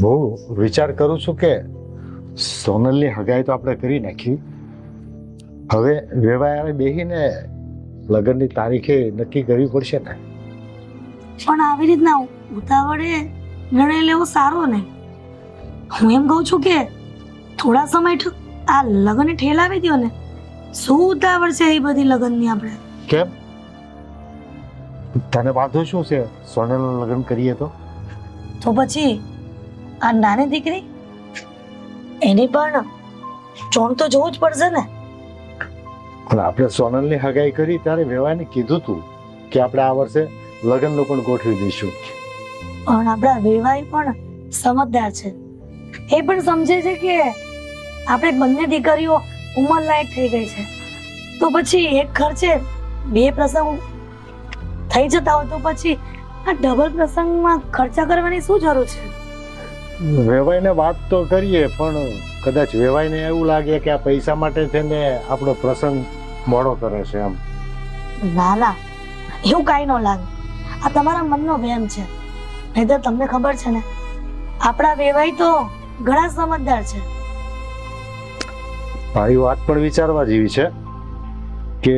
હું વિચાર કરું છું કે સોનલની હગાઈ તો આપણે કરી નાખી, હવે વેવાયારે બેહીને લગ્નની તારીખે નક્કી કરવી પડશે ને. પણ આવી રીતના ઉતાવળે નિર્ણય લેવો સારો નહીં. હું એમ કહું છું કે થોડા સમય આ લગ્ન ઠેલાવી દો ને. શું ઉતાવળ છે એ બધી લગ્નની? આપણે કેમ, તને વાંધો શું છે સોનલનું લગ્ન કરીએ તો? તો પછી આ નાની દીકરી એની પણ ચોણ તો જોવું જ પડશે ને. પણ આપણે સોનલની હગાઈ કરી ત્યારે વેવાઈને કીધું તું કે આપણે આ વર્ષે લગ્નનું પણ ગોઠવી દઈશું. પણ આપણા વેવાઈ પણ સમજદાર છે. એ પણ સમજે છે કે આપણે બંને દીકરીઓ ઉંમર લાયક થઈ ગઈ છે, તો પછી એક ખર્ચે બે પ્રસંગ થઈ જતા હોય તો પછી આ ડબલ પ્રસંગમાં ખર્ચા કરવાની શું જરૂર છે? વેવાઈને વાત તો કરીએ, પણ કદાચ વેવાઈને એવું લાગે કે આ પૈસા માટે થઈને આપણો પ્રસંગ મોડો કરે છે એમ. ના ના, એવું કાંઈ ન લાગે. આ તમારા મનનો વહેમ છે. નહીં તો તમને ખબર છે ને, આપણા વેવાઈ તો ઘણા સમજદાર છે. મારી વાત પણ વિચારવા જેવી છે કે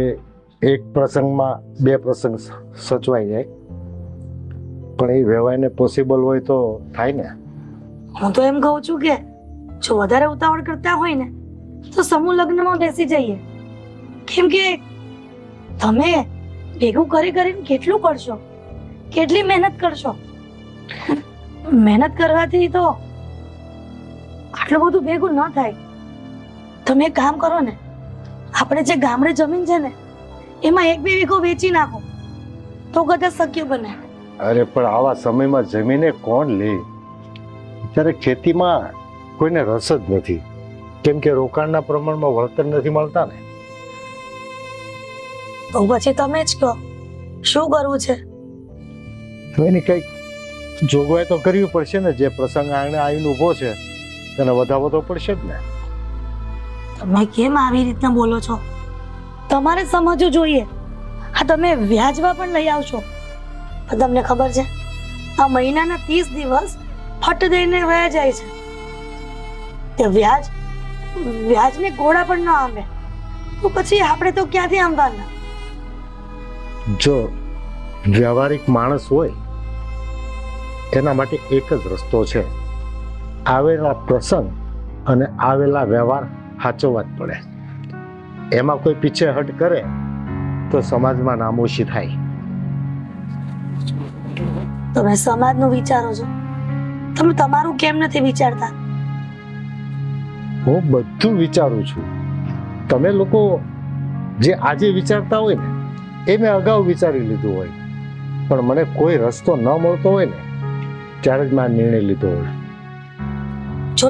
એક પ્રસંગમાં બે પ્રસંગ સચવાઈ જાય, પણ એ વેવાઈને પોસિબલ હોય તો થાય ને. હું તો એમ કહું છું કે જો વધારે ઉતાવળ કરતા હોય ને તો સમૂહ લગ્નમાં બેસી જઈએ. કેમ કે તમે ભેગું કરીને કેટલું કરશો, કેટલી મહેનત કરશો? મહેનત કરવાથી તો આટલું બધું ભેગું ન થાય. તમે એક કામ કરો ને, આપણે જે ગામડે જમીન છે ને એમાં 1-2 વીઘો વેચી નાખો તો કદાચ શક્ય બને. અરે પણ આવા સમયમાં જમીને કોણ લે? ત્યારે ખેતીમાં કોઈને રસ જ નથી, કેમ કે રોકાણના પ્રમાણમાં વળતર નથી મળતા ને. તો પછી તમે જ કહો શું કરવું છે? એની કંઈક જોગવાઈ તો કરવી પડશે ને. જે પ્રસંગ આને આવીને ઊભો છે તેને વધાવવો તો પડશે જ ને. તમે કેમ આવી રીતના બોલો છો? તમારે સમજવું જોઈએ. હા, તમે વ્યાજમાં પણ લઈ આવશો, પણ તમને ખબર છે આ મહિનાના 30 દિવસ ફટ દઈને વયા જાય છે. તે વ્યાજને ગોળા પણ ન આંબે તો પછી આપણે તો ક્યાંથી આંબાના? જો વ્યવહારિક માણસ હોય એના માટે એક જ રસ્તો છે, આવેલા પ્રસંગ અને આવેલા વ્યવહાર સાચવવા જ પડે. એમાં કોઈ પીછેહટ કરે તો સમાજમાં નામોશી થાય. તમે સમાજનું વિચારો છો, તમે તમારું કેમ નથી વિચારતા? હું બધું વિચારું છું. તમે લોકો જે આજે વિચારતા હોય ને એ મેં અગાઉ વિચારી લીધું હોય, પણ મને કોઈ રસ્તો ન મળતો હોય ને ત્યારે જ મેં આ નિર્ણય લીધો હોય. જો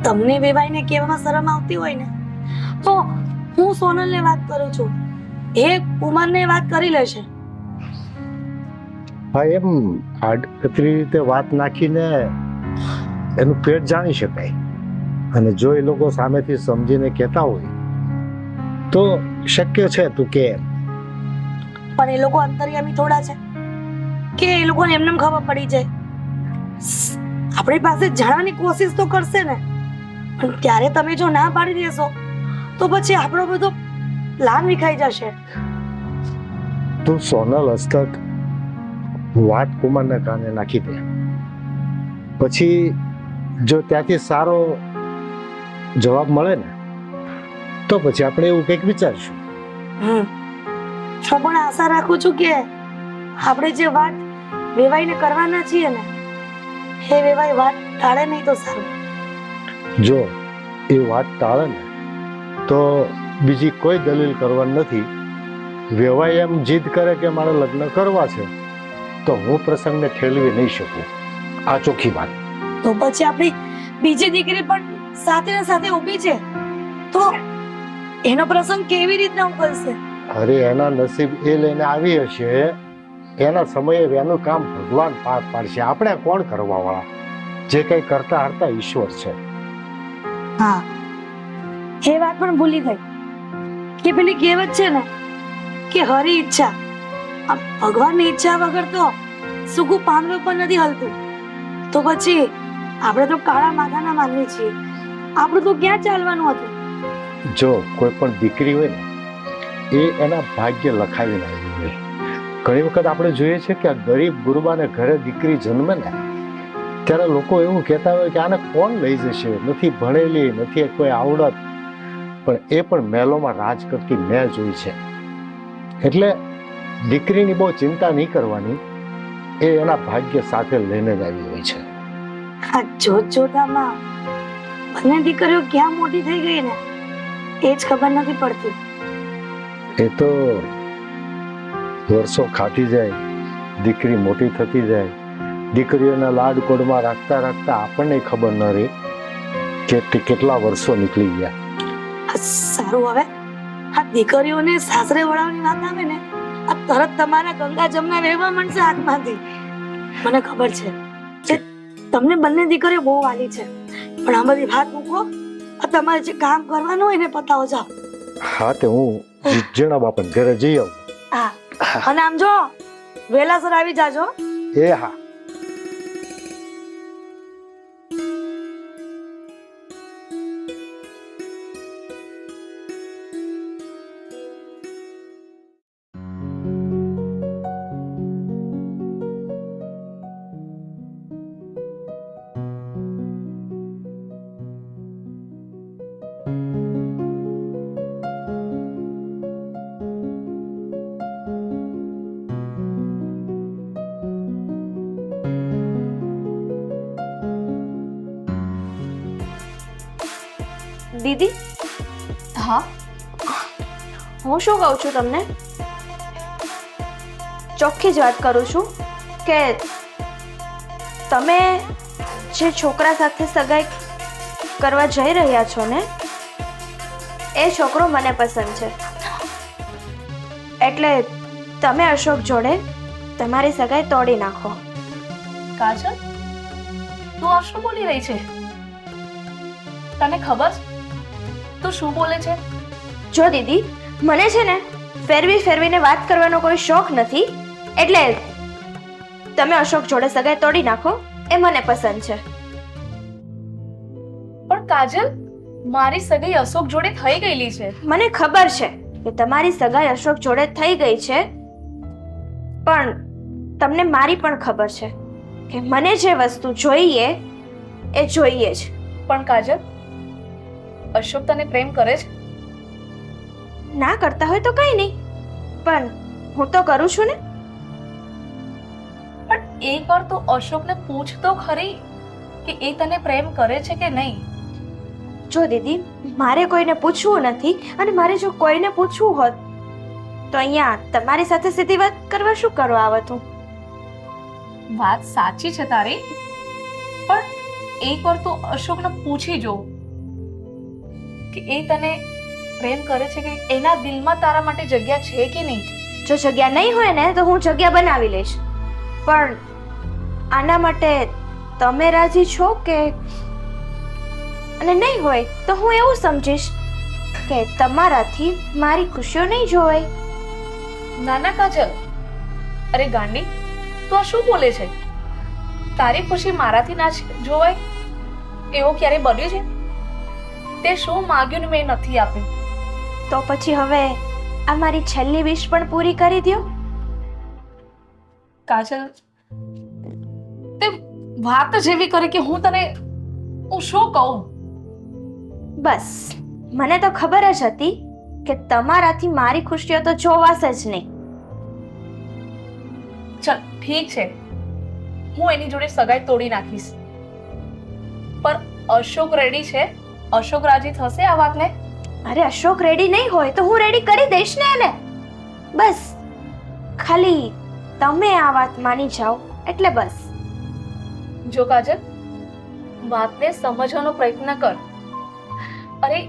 તમને વેવાઈને કહેવામાં શરમ આવતી હોય ને તો હું સોનલને વાત કરું છું, એ ઉમરને વાત કરી લેશે. હા, એમ આડકતરી રીતે વાત નાખીને એનું પેટ જાણી શકાય. અને જો એ લોકો સામેથી સમજીને કહેતા હોય તો શક્ય છે તું કે. પણ એ લોકો અંતર્યામી થોડા છે કે એ લોકોને એમને ખબર પડી જાય? આપણી પાસે જાણવાની કોશિશ તો કરશે ને. પણ ત્યારે તમે જો ના પાડી દેશો તો પછી આપણો બધો પ્લાન વિખાઈ જશે. તું સોનલ હસ્તક વાત કુમારના કાને નાખી દે, પછી જો ત્યાંથી સારો જવાબ મળે ને તો પછી આપણે એવું કંઈક વિચારશું. તો પણ આશા રાખું છું કે આપણે જે વાત વેવાઈને કરવાના છીએ ને એ વેવાઈ વાત ટાળે નહીં તો સારું. જો એ વાત ટાળે ને તો બીજી કોઈ દલીલ કરવાની નથી. વેવાઈ એમ જીદ કરે કે મારે લગ્ન કરવા છે તો હું પ્રસંગને ઠેલવી નહીં શકું. આ ચોખ્ખી વાત. તો પછી આપણી બીજી દીકરી પણ સાથે ને સાથે ઊભી છે તો એનો પ્રસંગ કેવી રીતના ઉકલશે? અરે એના નસીબ એ લઈને આવી હશે, એના સમયે એનું કામ ભગવાન પાર પાડશે. આપણે કોણ કરવા વાળા? જે કઈ કરતા હરતા ઈશ્વર છે. હા, એ વાત પણ ભૂલી ગઈ કે પેલી કહેવત છે ને કે હરી ઈચ્છા, આ ભગવાનની ઈચ્છા વગર તો સૂકું પાંદડું પણ નથી હલતું. તો પછી આપણે તો કાળા માથાના માનવી છીએ, આપણું તો ક્યાં ચાલવાનું હતું. જો કોઈ પણ દીકરી હોય ને એ એના ભાગ્ય લખાવીને આવી હોય. ઘણી વખત આપણે જોઈએ છે કે આ ગરીબ ગુરબાને ઘરે દીકરી જન્મે ને ત્યારે લોકો એવું કહેતા હોય કે આને કોણ લઈ જશે, નથી ભણેલી, નથી કોઈ આવડત, પણ એ પણ મહેલોમાં રાજ કરતી મેં જોઈ છે. એટલે દીકરીની બહુ ચિંતા નહીં કરવાની, એ એના ભાગ્ય સાથે લઈને જ આવી હોય છે. આ જોત જોતામાં બંને દીકરીઓ ક્યાં મોટી થઈ ગઈ ને એ જ ખબર નથી પડતી. એ તો વર્ષો ખાતી જાય, દીકરી મોટી થતી જાય, દીકરીઓના લાડકોડમાં રાખતા રાખતા આપણને ખબર ન રહે કે કેટલા વર્ષો નીકળી ગયા. સારું, હવે આ દીકરીઓને સાસરે વળાવવાની વાત આવે ને આ તરત તમારા ગંગા જમના વહેવા માંડશે હાથમાંથી. મને ખબર છે કે તમને બંને દીકરીઓ બહુ વાલી છે, પણ આ બધી વાત મૂકો, તમારે જે કામ કરવાનું હોય ને પતાવો જાઓ. હા, તે હું જીણા બાપા ઘરે જઈ આવું. હા, અને આમ જો વેલાસર આવી જાજો. એ હા. દીદી, હા, હું શું કહું છું તમને, ચોખ્ખી જ વાત કરું છું કે તમે જે છોકરા સાથે સગાઈ કરવા જઈ રહ્યા છો ને એ છોકરો મને પસંદ છે, એટલે તમે અશોક જોડે તમારી સગાઈ તોડી નાખો. કાજલ, તું આ શું બોલી રહી છે? તને ખબર તું શું બોલે છે? જો દીદી, મને છે ને ફેરવીને વાત કરવાનો કોઈ શોખ નથી, એટલે તમે અશોક જોડે સગાઈ તોડી નાખો, એ મને પસંદ છે. પણ કાજલ, મારી સગાઈ અશોક જોડે થઈ ગયેલી છે. મને ખબર છે કે તમારી સગાઈ અશોક જોડે થઈ ગઈ છે, પણ તમને મારી પણ ખબર છે કે મને જે વસ્તુ જોઈએ એ જોઈએ જ. પણ કાજલ, અશોક તને પ્રેમ કરે છે? ના કરતા હોય તો કઈ નહીં, પણ હું તો કરું છું ને. પણ એકવાર તો અશોકને પૂછ તો ખરી કે એ તને પ્રેમ કરે છે કે નહીં. જો દીદી, મારે કોઈને પૂછવું નથી, અને મારે જો કોઈને પૂછવું હોત તો અહીંયા તમારી સાથે સીધી વાત કરવા શું કરવા આવત હું. વાત સાચી છે તારી, પણ એકવાર તો અશોકને પૂછી જો કે એ તને પ્રેમ કરે છે કે એના દિલમાં તારા માટે જગ્યા છે કે નહીં. જો જગ્યા નહીં હોય ને તો હું જગ્યા બનાવી લઈશ, પણ આના માટે તમે રાજી છો કે? અને નહીં હોય તો હું એવું સમજીશ કે તમારાથી મારી ખુશીઓ નહીં જોવાય. નાના કાજલ, અરે ગાંડી, તું આ શું બોલે છે? તારી ખુશી મારાથી ના જોવાય એવું ક્યારે બન્યું છે? તે શું માંગ્યું ને મેં નથી આપ્યું. તો પછી હવે આ મારી છેલ્લી વિશ પણ પૂરી કરી દો. કાજલ, તે વાત જ એવી કરે કે હું શું કહું? બસ, મને તો ખબર જ હતી કે તમારાથી મારી ખુશીઓ તો જોવાશે જ નહીં. ચલ ઠીક છે, હું એની જોડે સગાઈ તોડી નાખીશ, પણ અશોક રેડી છે? અશોક રાજી થશે આ વાતને? અરે અશોક રેડી નહીં હોય તો હું રેડી કરી દઈશ ને એને. બસ ખાલી તમે આ વાત માની જાઓ એટલે બસ. જો કાજલ, વાતને સમજવાનો પ્રયત્ન કર. અરે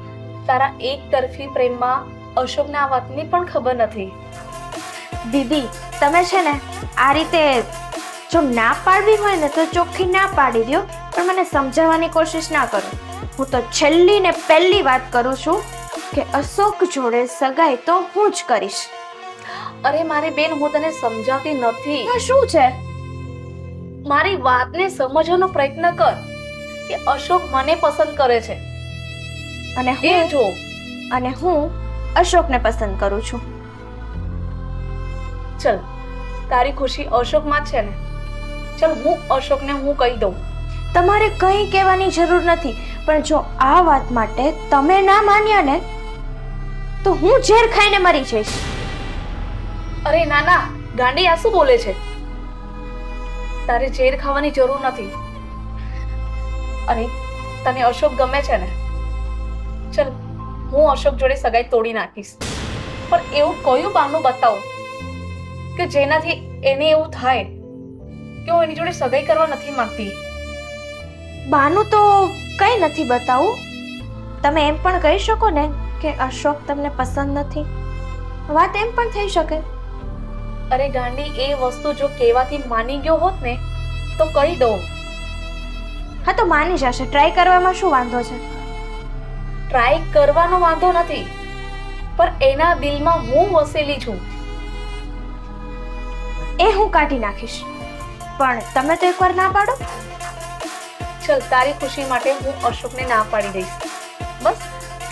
તારા એક તરફી પ્રેમમાં અશોકને આ વાતની પણ ખબર નથી. દીદી, તમે છે ને આ રીતે જો ના પાડવી હોય ને તો ચોખ્ખી ના પાડી દો, પણ મને સમજાવવાની કોશિશ ના કરો. હું તો છેલ્લી ને પહેલી વાત કરું છું કે અશોક જોડે સગાઈ તો હું જ કરીશ. અરે મારી બેન, હું તને સમજાવતી નથી. આ શું છે? મારી વાતને સમજવાનો પ્રયત્ન કર. કે અશોક મને પસંદ કરે છે અને એ હું જો. અશોકને પસંદ કરું છું. ચલ, તારી ખુશી અશોકમાં જ છે ને. ચલ, હું અશોકને હું કહી દઉં. તમારે કંઈ કહેવાની જરૂર નથી, પણ જો આ વાત માટે તમે ના માન્યા ને તો હું ઝેર ખાઈને મરી જઈશ. અરે ના ના ગાંડી, આ શું બોલે છે? તારે ઝેર ખાવાની જરૂર નથી. અરે તને અશોક ગમે છે ને? ચલ, હું અશોક જોડે સગાઈ તોડી નાખીશ. પણ એવું કયું બહાનું બતાવો કે જેનાથી એને એવું થાય કે હું એની જોડે સગાઈ કરવા નથી માંગતી. બાનું તો કંઈ નથી બતાવું. તમે એમ પણ કહી શકો ને કે અશોક તમને પસંદ નથી. વાત એમ પણ થઈ શકે. અરે ગાંડી, એ વસ્તુ જો કહેવાથી માની ગયો હોત ને તો કહી દઉં. હા તો માની જશે. ટ્રાય કરવામાં શું વાંધો છે? ટ્રાય કરવાનો વાંધો નથી, પણ એના દિલમાં હું વસેલી છું. એ હું કાઢી નાખીશ, પણ તમે તો એકવાર ના પાડો. ચલ, તારી ખુશી માટે હું અશોકને ના પાડી દઈશ. બસ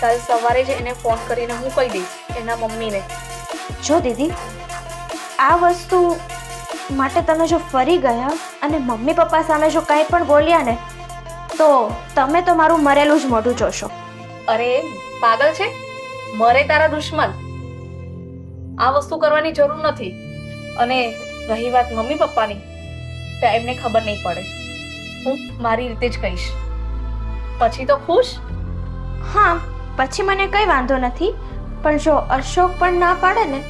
કાલ સવારે જ એને ફોન કરીને હું કહી દઈશ એના મમ્મીને. જો દીદી, આ વસ્તુ માટે તમે જો ફરી ગયા અને મમ્મી પપ્પા સામે જો કંઈ પણ બોલ્યા ને તો તમે તો મારું મરેલું જ મોઢું જોશો. અરે પાગલ છે? મરે તારા દુશ્મન. આ વસ્તુ કરવાની જરૂર નથી. અને રહી વાત મમ્મી પપ્પાની, તો એમને ખબર નહીં પડે. હું મારી રીતે જ કહીશ. પછી તો ખુશ. હા, પછી મને કંઈ વાંધો નથી, પણ જો અશોક પણ ના પાડે ને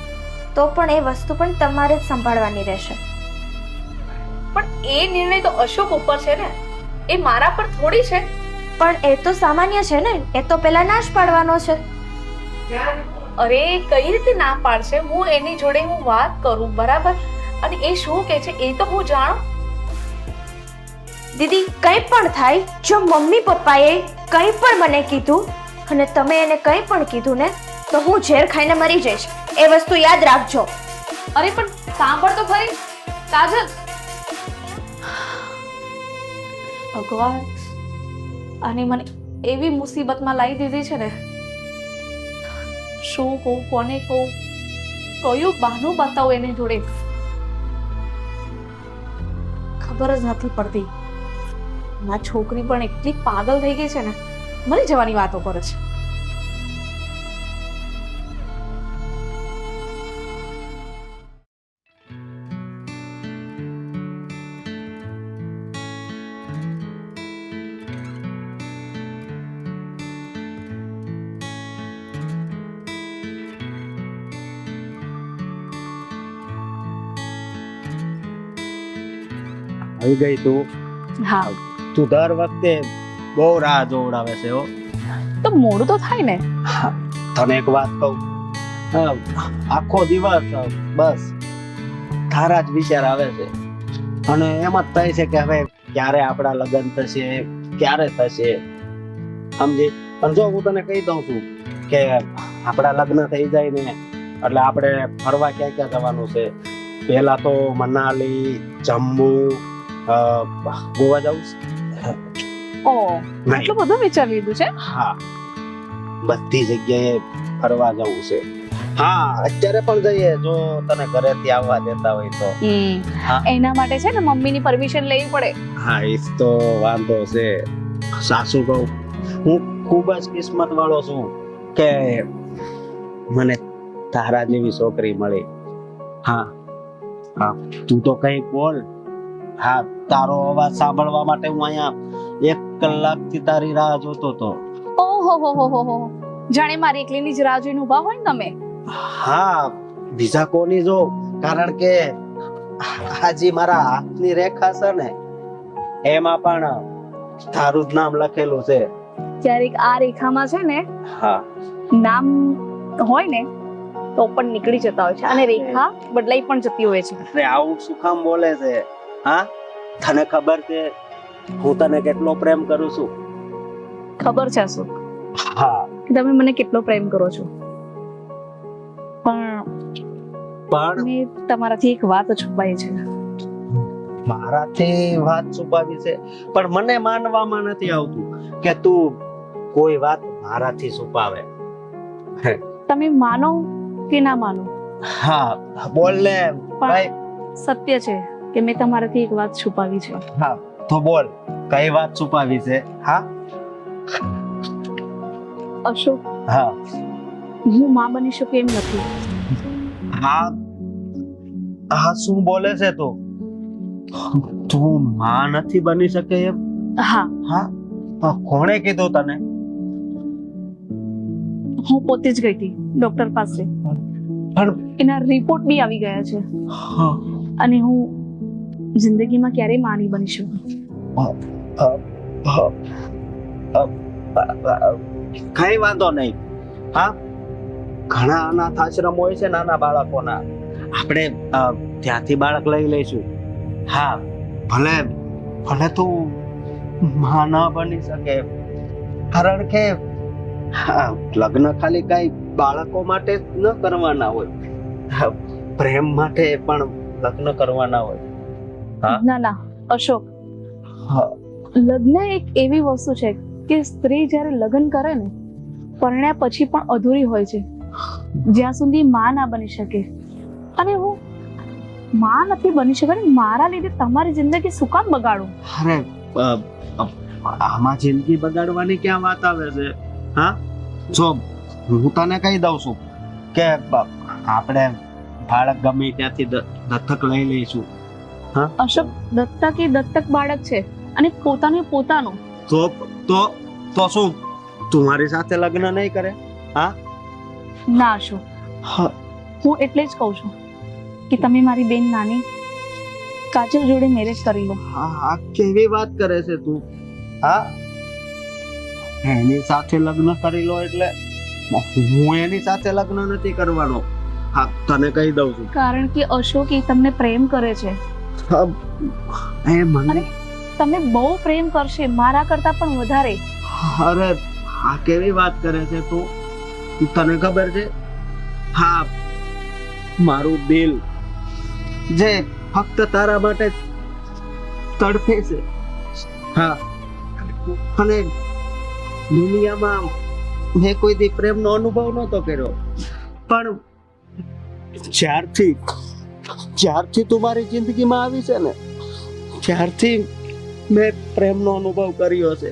તો પણ એ વસ્તુ પણ તમારે જ સંભાળવાની રહેશે. પણ એ નિર્ણય તો અશોક ઉપર છે ને, એ મારા પર થોડી છે. પણ એ તો સામાન્ય છે ને, એ તો પેલા ના જ પાડવાનો છે. અરે કઈ રીતે ના પાડશે? હું એની જોડે હું વાત કરું, બરાબર? અને એ શું કહે છે એ તો હું જાણું. દીદી, કંઈ પણ થાય, જો મમ્મી પપ્પાએ કંઈ પણ મને કીધું અને તમે એને કંઈ પણ કીધું ને તો હું ઝેર ખાઈને મરી જઈશ. એ વસ્તુ યાદ રાખજો. અરે પણ સાંભળ તો ખરી કાજલ. ભગવાન, અને મને એવી મુસીબતમાં લાવી દીધી છે ને. શું કહું, કોને કહું, કયું બહાનું બતાવું એની જોડે, ખબર જ નથી પડતી. આ છોકરી પણ એટલી પાગલ થઈ ગઈ છે ને, મરી જવાની વાતો કરે છે. આવી ગઈ તું. હા, તું દર વખતે બહુ રાહ જોવડાવે છે હો. તો મોડું તો થાય ને. તને એક વાત કહું, આખો દિવસ બસ તારા જ વિચાર આવે છે અને એમ જ થાય છે કે હવે ક્યારે આપણા લગ્ન થશે, ક્યારે થશે, સમજી? પણ જો હું તને કહી દઉં છું કે આપણા લગ્ન થઈ જાય ને એટલે આપણે ફરવા ક્યાં ક્યાં જવાનું છે. પહેલા તો મનાલી, જમ્મુ, ગોવા જવું છે. ઓ, એટલું બધું વિચારી લીધું છે? હા, બધી જગ્યાએ ફરવા જવું છે. હા, અત્યારે પણ જઈએ જો તને ઘરેથી આવવા દેતા હોય તો. હા. એના માટે છે ને મમ્મીની પરમિશન લેવી પડે. હા, એ તો વાંધો છે. સાસુ કહું, હું ખૂબ જ કિસ્મત વાળો છું કે મને તારા જેવી છોકરી મળી. હા હા, તું તો કઈ બોલ. હા, તારો અવાજ સાંભળવા માટે હું અહીંયા 1 કલાકથી તારી રાહ જોતો હતો. ઓહો હો હો હો હો, જાણે મારી એકલીની જ રાહ જોઈને ઊભા હોય ને તમે. હા, બીજા કોની જો, કારણ કે આજી મારા હાથની રેખા છે ને એમાં પણ તારું જ નામ લખેલું છે. ક્યારેક આ રેખામાં છે ને હા, નામ હોય ને તો પણ નીકળી જતા હોય છે અને રેખા બદલાઈ પણ જતી હોય છે. અરે આવું શું કામ બોલે છે? હા, તને ખબર છે હું તને કેટલો પ્રેમ કરું છું? ખબર છે શું હા, તમે મને કેટલો પ્રેમ કરો છો, પણ પણ મેં તમારાથી એક વાત છુપાઈ છે. મારાથી વાત છુપાવી છે, પણ મને માનવામાં નથી આવતું કે તું કોઈ વાત મારાથી છુપાવે. તમે માનો કે ના માનો, હા બોલ ને ભાઈ. સત્ય છે કે મેં તમારાથી એક વાત છુપાવી છે. હા તો બોલ, કઈ વાત છુપાવી છે? હા અશોક, હા હું માં બની શકું એમ નથી. હા હા, શું બોલે છે તું? તું માં નથી બની શકે એમ? હા, હા, કોણે કીધું તને? હું પોતે જ ગઈ હતી ડોક્ટર પાસે. પણ એના રિપોર્ટ બી આવી ગયા છે હા, અને હું જિંદગીમાં ક્યારેય માં નહીં બની શકું. કઈ વાંધો નહીં. હા, ઘણા અનાથ આશ્રમ હોય છે નાના બાળકોના, આપણે ત્યાંથી બાળક લઈ લઈશું. હા, ભલે ભલે તું માં ન બની શકે, કારણ કે લગ્ન ખાલી કઈ બાળકો માટે ન કરવાના હોય, પ્રેમ માટે પણ લગ્ન કરવાના હોય. હા? ના ના અશોક, હા, લગ્ન એક એવી વસ્તુ છે કે સ્ત્રી જ્યારે લગ્ન કરે ને, પરણ્યા પછી પણ અધૂરી હોય છે જ્યાં સુધી માં ના બની શકે. અને હું માં નથી બની શકતી, મારા લીધે તમારી જિંદગી શું કામ બગાડું? અરે આમાં જિંદગી બગાડવાની ક્યાં વાત આવે છે? હા, જો હું તને કહી દઉં છું કે આપણે બાળક ગમે ત્યાંથી દત્તક લઈ લઈશું. અશોક, દત્તક એ દત્તક બાળક છે અને પોતાનું પોતાનું. તો તો તો શું તું મારી સાથે લગ્ન નહીં કરે? હા ના અશોક, હું એટલે જ કહું છું કે તમે મારી બેન નાની કાજલ જોડે મેરેજ કરી લો. હા, કેવી વાત કરે છે તું? હા, એની સાથે લગ્ન કરી લો એટલે હું એની સાથે લગ્ન નથી કરવાનો. હા, તને કહી દઉં છું. કારણ કે અશોક એ તમને પ્રેમ કરે છે એ મને અને તમને બહુ પ્રેમ કરશે, મારા કરતા પણ વધારે. અરે આ કેવી વાત કરે છે તું? તને ખબર છે? હા, મારું દિલ જે ફક્ત તારા માટે તડપે છે. હા, અને દુનિયામાં મેં કોઈ દી પ્રેમનો અનુભવ નહોતો કર્યો, પણ જ્યારથી તું મારી જિંદગીમાં આવી છે ને, ત્યારથી મેં પ્રેમનો અનુભવ કર્યો છે.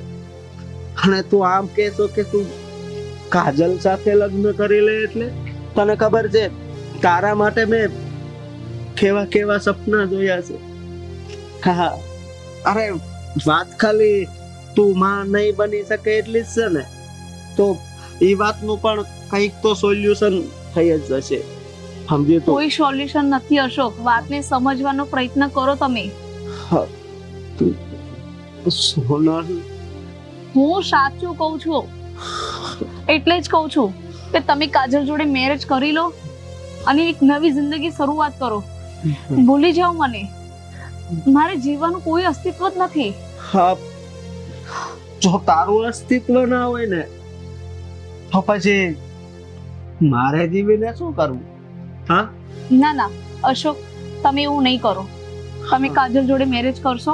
અને તું આમ કહેશો કે તું કાજલ સાથે લગ્ન કરી લે એટલે તને ખબર છે તારા માટે મેં કેવા કેવા સપના જોયા છે. હા, અરે વાત ખાલી તું માં નહીં બની શકે એટલી જ છે ને, તો એ વાતનું પણ કંઈક તો સોલ્યુશન થઈ જ જશે. સમજી તું? કોઈ સોલ્યુશન નથી અશોક, વાતને સમજવાનો પ્રયત્ન કરો તમે. સોનલ, હું સાચું કહું છું, એટલે જ કહું છું કે તમે કાજલ જોડે મેરેજ કરી લો અને એક નવી જિંદગી શરૂઆત કરો. ભૂલી જાઓ મને, મારે જીવવાનું કોઈ અસ્તિત્વ જ નથી. હા, જો તારું અસ્તિત્વ ના હોય ને તો પછી મારે જીવીને શું કરવું? હા, ના ના અશોક, તમે એવું નહીં કરો. તમે કાજલ જોડે મેરેજ કરશો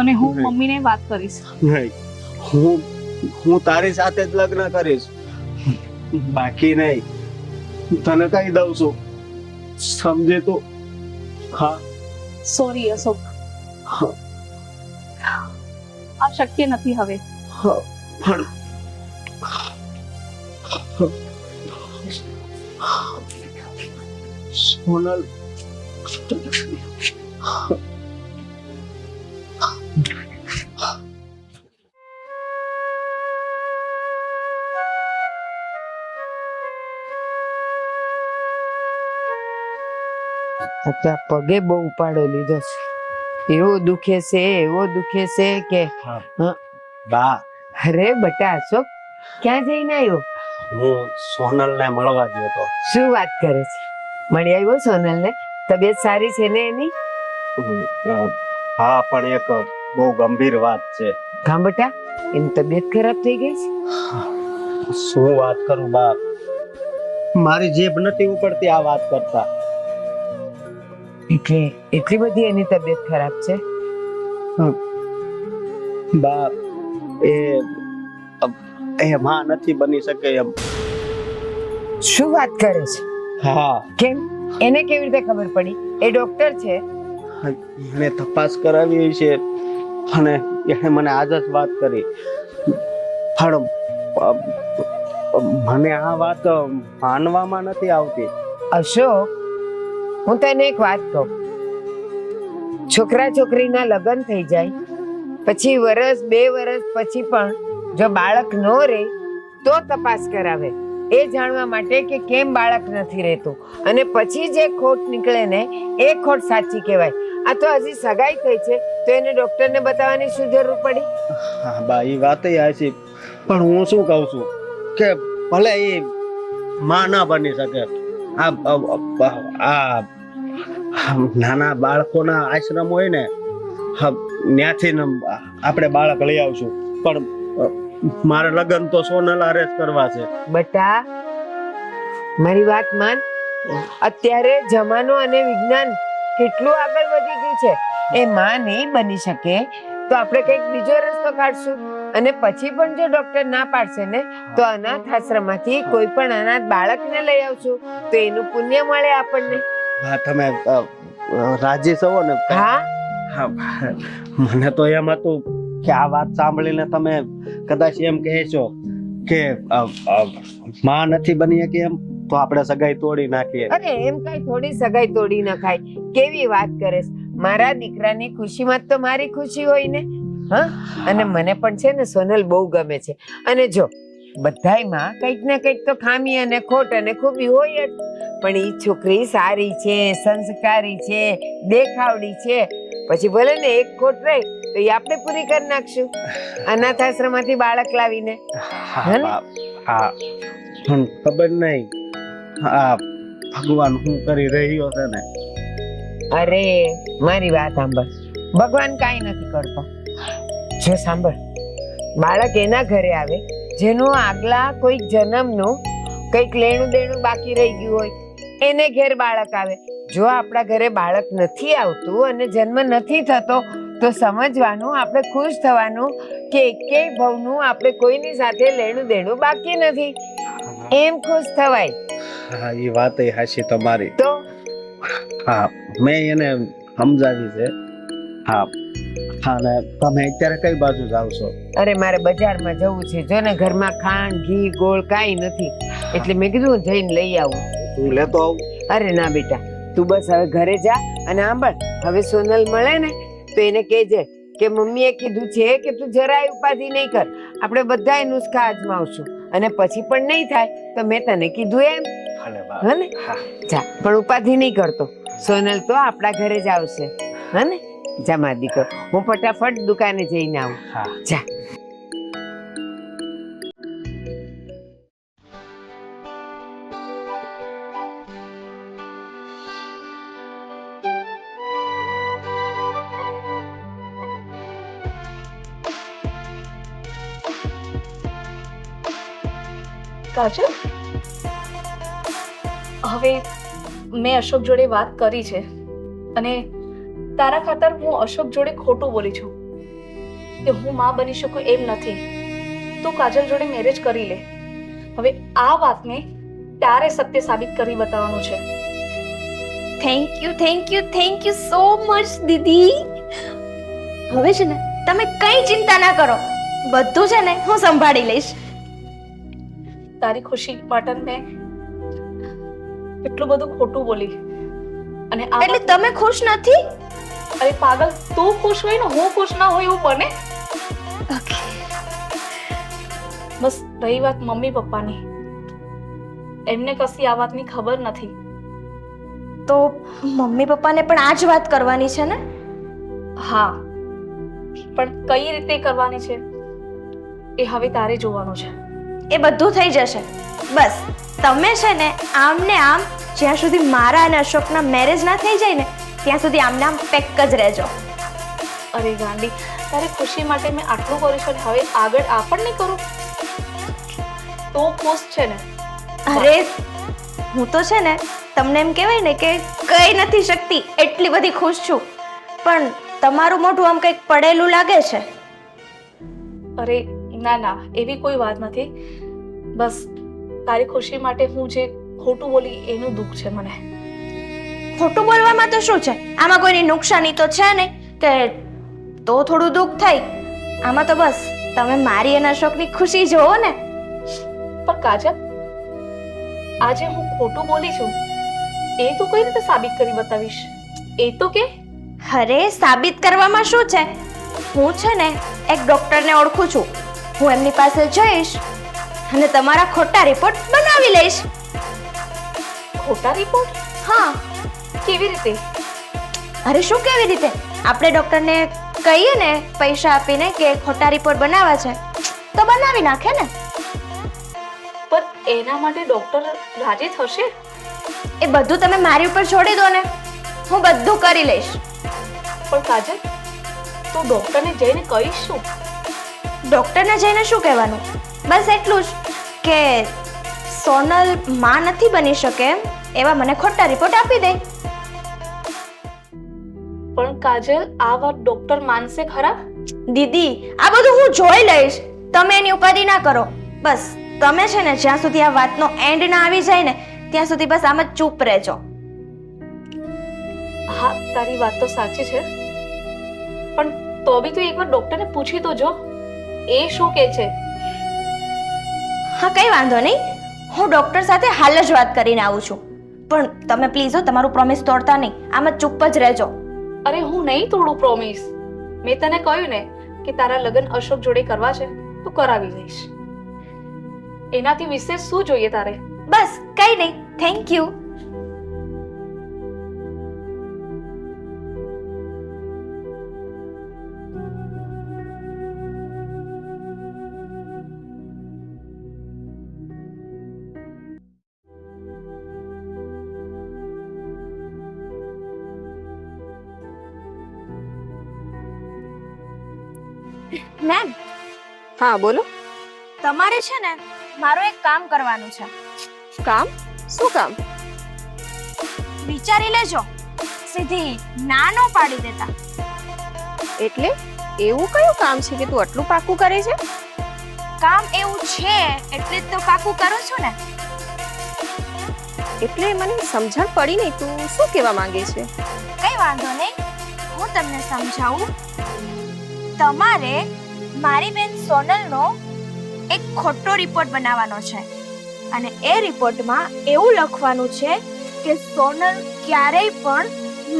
અને હું નહીં. મમ્મીને વાત કરીશ. નહીં, હું તારી સાથે જ લગ્ન કરીશ, બાકી નહીં. તને કહી દઉં છું, સમજે તો? હા, સોરી અશોક, હા, આ શક્ય નથી હવે. હા, પણ સોનલ, અત્યારે પગે બહુ ઉપાડો લીધો છે, એવો દુખે છે, એવો દુખે છે કે બા, અરે બટા અશોક, ક્યાં જઈને આવ્યો? હું સોનલને મળવા ગયો હતો. શું વાત કરે છે? મળી આવ્યો સોનલને? તબિયત સારી છે ને એની? હા, પણ એક બહુ ગંભીર વાત છે. હા બટા, એની તબિયત ખરાબ થઈ ગઈ છે? શું વાત કરું બા, મારી જીભ નથી ઉપડતી આ વાત કરતા. એટલે એટલી બધી એની તબિયત ખરાબ છે? બા એ માં નથી બની શકે એમ. શું વાત કરે છે? હા, કેમ? એને કેવી રીતે ખબર પડી? એ ડોક્ટર છે. એને તપાસ કરાવી છે અને એને મને આજ જ વાત કરી. પણ મને આ વાત માનવામાં નથી આવતી. અશોક, હું તને એક વાત કહું. છોકરા છોકરીના લગ્ન થઈ જાય પછી વર્ષ 2 વર્ષ પછી પણ જો બાળક ન રહે તો તપાસ કરાવે, એ જાણવા માટે કે કેમ બાળક નથી રહેતું. અને પછી જે ખોટ નીકળે ને એ ખોટ સાચી કહેવાય. આ તો હજી સગાઈ થઈ છે તો એને ડોક્ટરને બતાવવાની શું જરૂર પડી? હા બા, એ વાત હાચી. પણ હું શું કહું છું કે ભલે એ માં ના બની શકે, આ નાના બાળકોના આશ્રમ હોય ને, ત્યાંથી આપણે બાળક લઈ આવશું. પણ મારે લગ્ન તો સોનલ હારે જ કરવા છે. બટા, મારી વાત માન. અત્યારે જમાનો અને વિજ્ઞાન કેટલું આગળ વધી ગયું છે. એ માં નહીં બની શકે તો આપણે કંઈક બીજો રસ્તો કાઢશું. અને પછી પણ જો ડોક્ટર ના પાડશે ને તો અનાથ આશ્રમમાંથી કોઈ પણ અનાથ બાળકને લઈ આવશું તો એનું પુણ્ય મળે આપણને. હા, તમે રાજી છો ને? હા, મને તો એમ હતું કે આ વાત સાંભળીને તમે કદાચ એમ કહેશો કે માં નથી બની કે એમ તો આપણે સગાઈ તોડી નાખીએ. અરે એમ કઈ થોડી સગાઈ તોડી નખાય. કેવી વાત કરે છે? મારા દીકરાની ખુશીમાં તો મારી ખુશી હોય ને. હા, અને મને પણ છે ને સોનલ બહુ ગમે છે. અને જો બધાયમાં કંઈક ને કંઈક તો ખામી અને ખોટ અને ખૂબી હોય જ. પણ એ છોકરી સારી છે, સંસ્કારી છે, દેખાવડી છે. પછી ભલે ને એક ખોટ રહી તો એ આપણે પૂરી કરી નાખશું અનાથ આશ્રમમાંથી બાળક લાવીને. હા, પણ ખબર નહીં આ ભગવાન શું કરી રહ્યો છે ને. અરે મારી વાત સાંભળ, ભગવાન કાંઈ નથી કરતો. જો સાંભળ, બાળક એના ઘરે આવે જેનું આગલા કોઈક જન્મનું કંઈક લેણું દેણું બાકી રહી ગયું હોય, એને ઘેર બાળક આવે. જો આપણા ઘરે બાળક નથી આવતું અને જન્મ નથી થતો તો સમજવાનું, આપણે ખુશ થવાનું કે એકેય ભવનું આપણે કોઈની સાથે લેણું દેણું બાકી નથી. એમ ખુશ થવાય. હા, એ વાત હાચી તમારી. તો હા, મેં એને સમજાવી છે. હા, અને તમે અત્યારે કઈ બાજુ જાવ છો? અરે મારે બજારમાં જવું છે. જો ને ઘરમાં ખાંડ ઘી ગોળ કાંઈ નથી, એટલે મેં કીધું જઈને લઈ આવું. હું લેતો આવું. અરે ના બેટા, તું બસ હવે ઘરે જા. અને સાંભળ, હવે સોનલ મળે ને તો એને કહેજે કે મમ્મીએ કીધું છે કે તું જરાય ઉપાધિ નહીં કર, આપણે બધાય નુસ્ખા અજમાવશું અને પછી પણ નહીં થાય તો મેં તને કીધું એમ. હે ને? જા, પણ ઉપાધિ નહીં કરતો. સોનલ તો આપણા ઘરે જ આવશે. હે ને? જા મારા દીકરો, હું ફટાફટ દુકાને જઈને આવું. હા, જા. કાજલ, હવે મેં અશોક જોડે વાત કરી છે અને તારા ખાતર હું અશોક જોડે ખોટું બોલી છું કે હું માં બની શકું એમ નથી. તું કાજલ જોડે મેરેજ કરી લે. હવે આ વાતને તારે સત્ય સાબિત કરી બતાવવાનું છે. થેન્ક યુ સો મચ દીદી. હવે છે ને તમે કઈ ચિંતા ના કરો, બધું છે ને હું સંભાળી લઈશ. તારી ખુશી માટે મેં એટલું બધું ખોટું બોલી અને આ એટલે તમે ખુશ નથી? અરે પાગલ, તું ખુશ હોય ને હું ખુશ ના હોય એવું બને? બસ રહી વાત મમ્મી પપ્પાની, એમને કશી આ વાતની ખબર નથી. તો મમ્મી પપ્પાને પણ આ જ વાત કરવાની છે ને? હા, પણ કઈ રીતે કરવાની છે એ હવે તારે જોવાનું છે. એ બધું થઈ જશે. બસ તમે છે ને આમને આમ જ્યાં સુધી મારા અને અશોકના મેરેજ ના થઈ જાય ને ત્યાં સુધી આમને આમ પેક જ રહેજો. અરે ગાંડી, તારી ખુશી માટે મેં આટલું કર્યું છે, હવે આગળ આ પણ નહીં કરું તો ખુશ છે ને? અરે હું તો છે ને તમને એમ કહેવાય ને કે કઈ નથી શકતી એટલી બધી ખુશ છું, પણ તમારું મોઢું આમ કંઈક પડેલું લાગે છે. અરે ના ના, એવી કોઈ વાત નથી. બસ તારી ખુશી માટે હું જે ખોટું બોલી એનું દુઃખ છે મને. ખોટું બોલવામાં તો શું છે? આમાં કોઈની નુકસાની તો છે નહીં કે તો થોડું દુઃખ થાય. આમાં તો બસ તમે મારી અને અશોકની ખુશી જોવો ને. પણ કાજલ, આજે હું ખોટું બોલી છું એ તું કઈ રીતે સાબિત કરી બતાવીશ? એ તો કે. અરે સાબિત કરવામાં શું છે? હું છે ને એક ડોક્ટરને ઓળખું છું. હું એમની પાસે જઈશ અને તમારા ખોટા રિપોર્ટ બનાવી લઈશ. ખોટા રિપોર્ટ? હા. કેવી રીતે? અરે શું કેવી રીતે? આપણે ડોક્ટરને કહીએ ને પૈસા આપીને કે ખોટા રિપોર્ટ બનાવવા છે તો બનાવી નાખે ને. પણ એના માટે ડોક્ટર રાજી થશે? એ બધું તમે મારી ઉપર છોડી દો ને, હું બધું કરી લઈશ. પણ કાજલ, તું ડોક્ટરને જઈને કહીશ શું? ડોક્ટરને જઈને શું કહેવાનું? બસ એટલું જ કે સોનલ માં નથી બની શકે એવા મને ખોટા રિપોર્ટ આપી દે. પણ કાજલ, આ વાત ડોક્ટર માનશે ખરા? દીદી, આ બધું હું જોઈ લઈશ, તમે એની ઉપાધિ ના કરો. બસ તમે છે ને જ્યાં સુધી આ વાતનો એન્ડ ના આવી જાય ને ત્યાં સુધી બસ આમ જ ચૂપ રહેજો. હા, તારી વાત તો સાચી છે, પણ તો બી તું એકવાર ડોક્ટરને પૂછી તો જો એ શું કહે છે. હા, કઈ વાંધો નહીં, હું ડોક્ટર સાથે હાલ જ વાત કરીને આવું છું. પણ તમે પ્લીઝ તમારું પ્રોમિસ તોડતા નહીં, આમ જ ચૂપ જ રહેજો. અરે હું નહીં તોડું પ્રોમિસ. મેં તને કહ્યું ને કે તારા લગ્ન અશોક જોડે કરવા છે તો કરાવી લઈશ. એનાથી વિશેષ શું જોઈએ તારે? બસ કઈ નહીં, થેન્ક યુ. મેમ, હા બોલો. તમારે છે ને મારું એક કામ કરવાનું છે. કામ? શું કામ? વિચારી લેજો, સીધી ના નો પાડી દેતા. એટલે એવું કયું કામ છે કે તું આટલું પાકું કરે છે? કામ એવું છે એટલે જ તો પાકું કરું છું ને. એટલે મને સમજણ પડી નહીં, તું શું કહેવા માંગે છે? કઈ વાંધો નહીં, હું તમને સમજાવું. તમારે મારી બેન સોનલનો એક ખોટો રિપોર્ટ બનાવવાનો છે અને એ રિપોર્ટમાં એવું લખવાનું છે કે સોનલ ક્યારેય પણ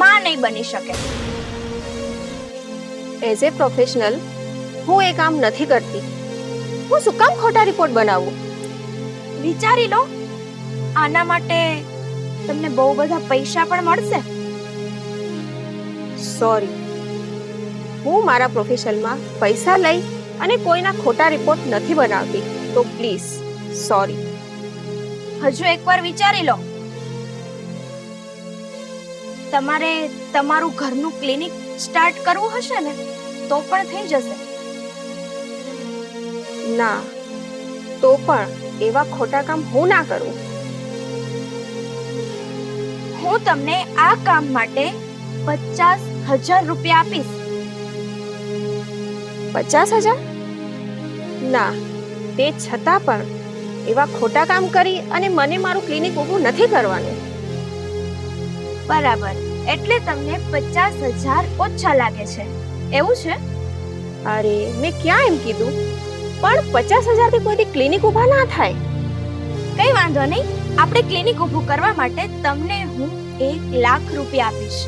માં નહીં બની શકે. એઝ એ પ્રોફેશનલ હું એ કામ નથી કરતી. હું શું કામ ખોટા રિપોર્ટ બનાવું? વિચારી લો, આના માટે તમને બહુ બધા પૈસા પણ મળશે. સોરી, હું મારા પ્રોફેશનમાં પૈસા લઈ અને કોઈના ખોટા રિપોર્ટ નથી બનાવતી, તો પ્લીઝ સોરી. હજુ એકવાર વિચારી લો. તમારે તમારું ઘરનું ક્લિનિક સ્ટાર્ટ કરવું હશે ને તો પણ થઈ જશે. ના, તો પણ એવા ખોટા કામ હું ના કરું. હું તમને આ કામ માટે 50,000 રૂપિયા આપીશ. 50,000? ના, તે છતાં પણ એવા ખોટા કામ કરી અને મને મારું ક્લિનિક ઊભું નથી કરવાનું. બરાબર, એટલે તમને 50,000 ઓછા લાગે છે, એવું છે? અરે મેં ક્યાં એમ કીધું, પણ 50,000 થી કોઈ ક્લિનિક ઊભા ના થાય. કઈ વાંધો નહીં, આપણે ક્લિનિક ઊભું કરવા માટે તમને હું 1 લાખ રૂપિયા આપીશ.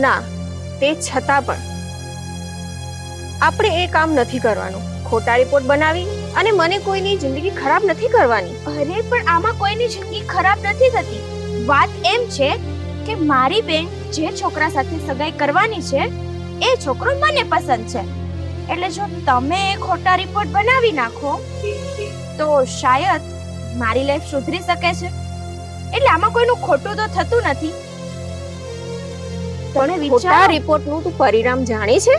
ના, તે છતાં પણ આપણે એ કામ નથી કરવાનું. ખોટા રિપોર્ટ બનાવી અને મને કોઈની જિંદગી ખરાબ નથી કરવાની. અરે પણ આમાં કોઈની જિંદગી ખરાબ નથી થતી. વાત એમ છે કે મારી બેન જે છોકરા સાથે સગાઈ કરવાની છે એ છોકરો મને પસંદ છે, એટલે જો તમે એ ખોટા રિપોર્ટ બનાવી નાખો તો શાયદ મારી લાઈફ સુધરી શકે છે. એટલે આમાં કોઈનું ખોટું તો થતું નથી. તમે ખોટા વિચારો, રિપોર્ટનું તું પરિણામ જાણી છે?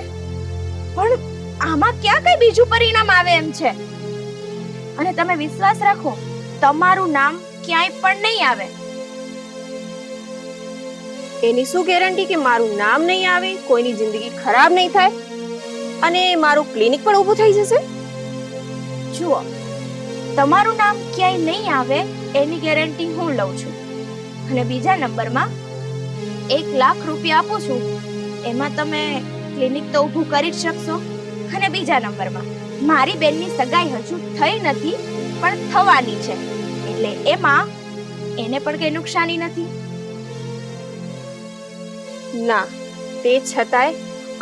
પણ આમાં ક્યાં કઈ બીજું પરિણામ આવે એમ છે? અને તમે વિશ્વાસ રાખો, તમારું નામ ક્યાંય પણ નહીં આવે. એની શું ગેરંટી કે મારું નામ નહીં આવે, કોઈની જિંદગી ખરાબ નહીં થાય અને મારું ક્લિનિક પણ ઊભું થઈ જશે? જુઓ, તમારું નામ ક્યાંય નહીં આવે એની ગેરંટી હું લઉં છું. અને બીજા નંબરમાં 1 લાખ રૂપિયા આપું છું, એમાં તમે ક્લિનિક તો ઊભું કરી જ શકશો. અને બીજા નંબરમાં મારી બેનની સગાઈ હજુ થઈ નથી પણ થવાની છે, એટલે એમાં એને પણ કઈ નુકસાની નથી. ના, તે છતાંય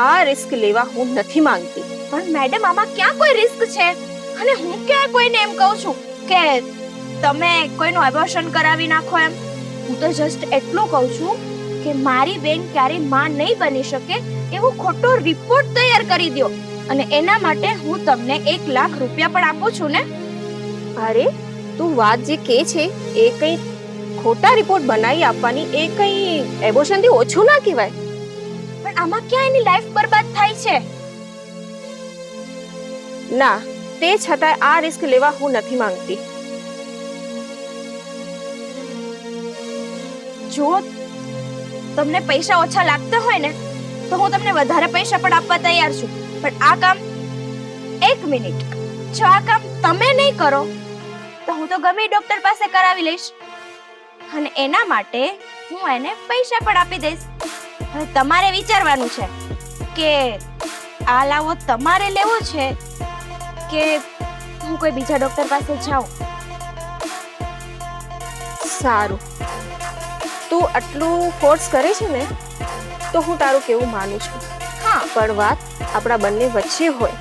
આ રિસ્ક લેવા હું નથી માંગતી. પણ મેડમ, આમાં ક્યાં કોઈ રિસ્ક છે? અને હું ક્યાં કોઈને એમ કહું છું કે તમે કોઈનું એબોર્શન કરાવી નાખો એમ. હું તો જસ્ટ એટલું કહું છું કે મારી બેન ક્યારે માં નહીં બની શકે એવો ખોટો રિપોર્ટ તૈયાર કરી દો, અને એના માટે હું તમને 1 લાખ રૂપિયા પણ આપું છું ને. અરે, તું વાત જે કે છે એ કઈ ખોટા રિપોર્ટ બનાવી આપવાની, એ કઈ એબોર્શન થી ઓછું ના કહેવાય. પણ આમાં ક્યાં એની લાઈફ બરબાદ થાય છે? ના, તે છતાંય આ રિસ્ક લેવા હું નથી માંગતી. જો તમને પૈસા ઓછા લાગતા હોય ને તો હું તમને વધારે પૈસા પણ આપવા તૈયાર છું. પણ આ કામ 1 મિનિટ, જો આ કામ તમે નહીં કરો તો હું તો ગમે ડોક્ટર પાસે કરાવી લઈશ, અને એના માટે હું એને પૈસા પણ આપી દઈશ. હવે તમારે વિચારવાનું છે કે આ લાવો તમારે લેવો છે કે હું કોઈ બીજા ડોક્ટર પાસે જાઉં. સારું, તું આટલું ફોર્સ કરે છે ને તો હું તારું કેવું માનું છું. હા, પણ વાત આપણા બંને વચ્ચે હોય.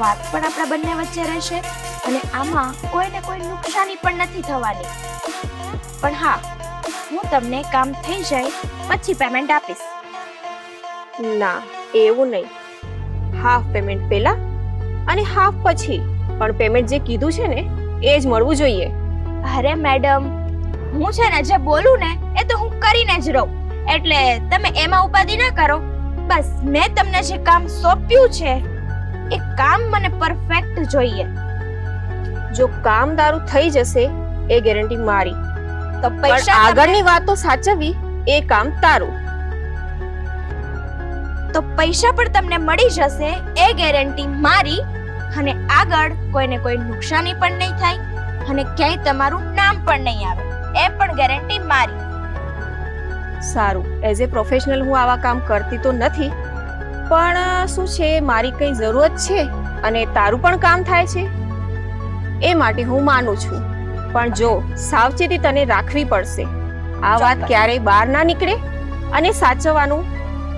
વાત પણ આપણા બંને વચ્ચે રહેશે અને આમાં કોઈને કોઈ નુકસાની પણ નથી થવાની. પણ હા, હું તમને કામ થઈ જાય પછી પેમેન્ટ આપીશ. ના, એવું નહીં. હાફ પેમેન્ટ પહેલા અને હાફ પછી, પણ પેમેન્ટ જે કીધું છે ને એ જ મળવું જોઈએ. અરે મેડમ, હું છે ને જે બોલું ને એ તો હું કરીને જ રહું, એટલે તમે એમાં ઉપાધિ ના કરો. બસ મેં તમને જે કામ સોંપ્યું છે એ કામ મને પરફેક્ટ જોઈએ. જો કામ તારું થઈ જશે એ ગેરંટી મારી, તો પણ પૈસા આગળની વાત તો સાચવવી એ કામ તારું. તો પૈસા પણ તમને મળી જશે એ ગેરંટી મારી, અને આગળ કોઈને કોઈ નુકસાની પણ નહીં થાય અને ક્યાંય તમારું નામ પણ નહીં આવે એ પણ ગેરંટી મારી. સારું, એઝ એ પ્રોફેશનલ હું આવા કામ કરતી તો નથી, પણ શું છે, મારી કઈ જરૂરત છે અને તારું પણ કામ થાય છે એ માટે હું માનું છું. પણ જો સાવચેતી તને રાખવી પડશે. આ વાત ચોક્કસ. ક્યારેય બહાર ના નીકળે, અને સાચવવાનું,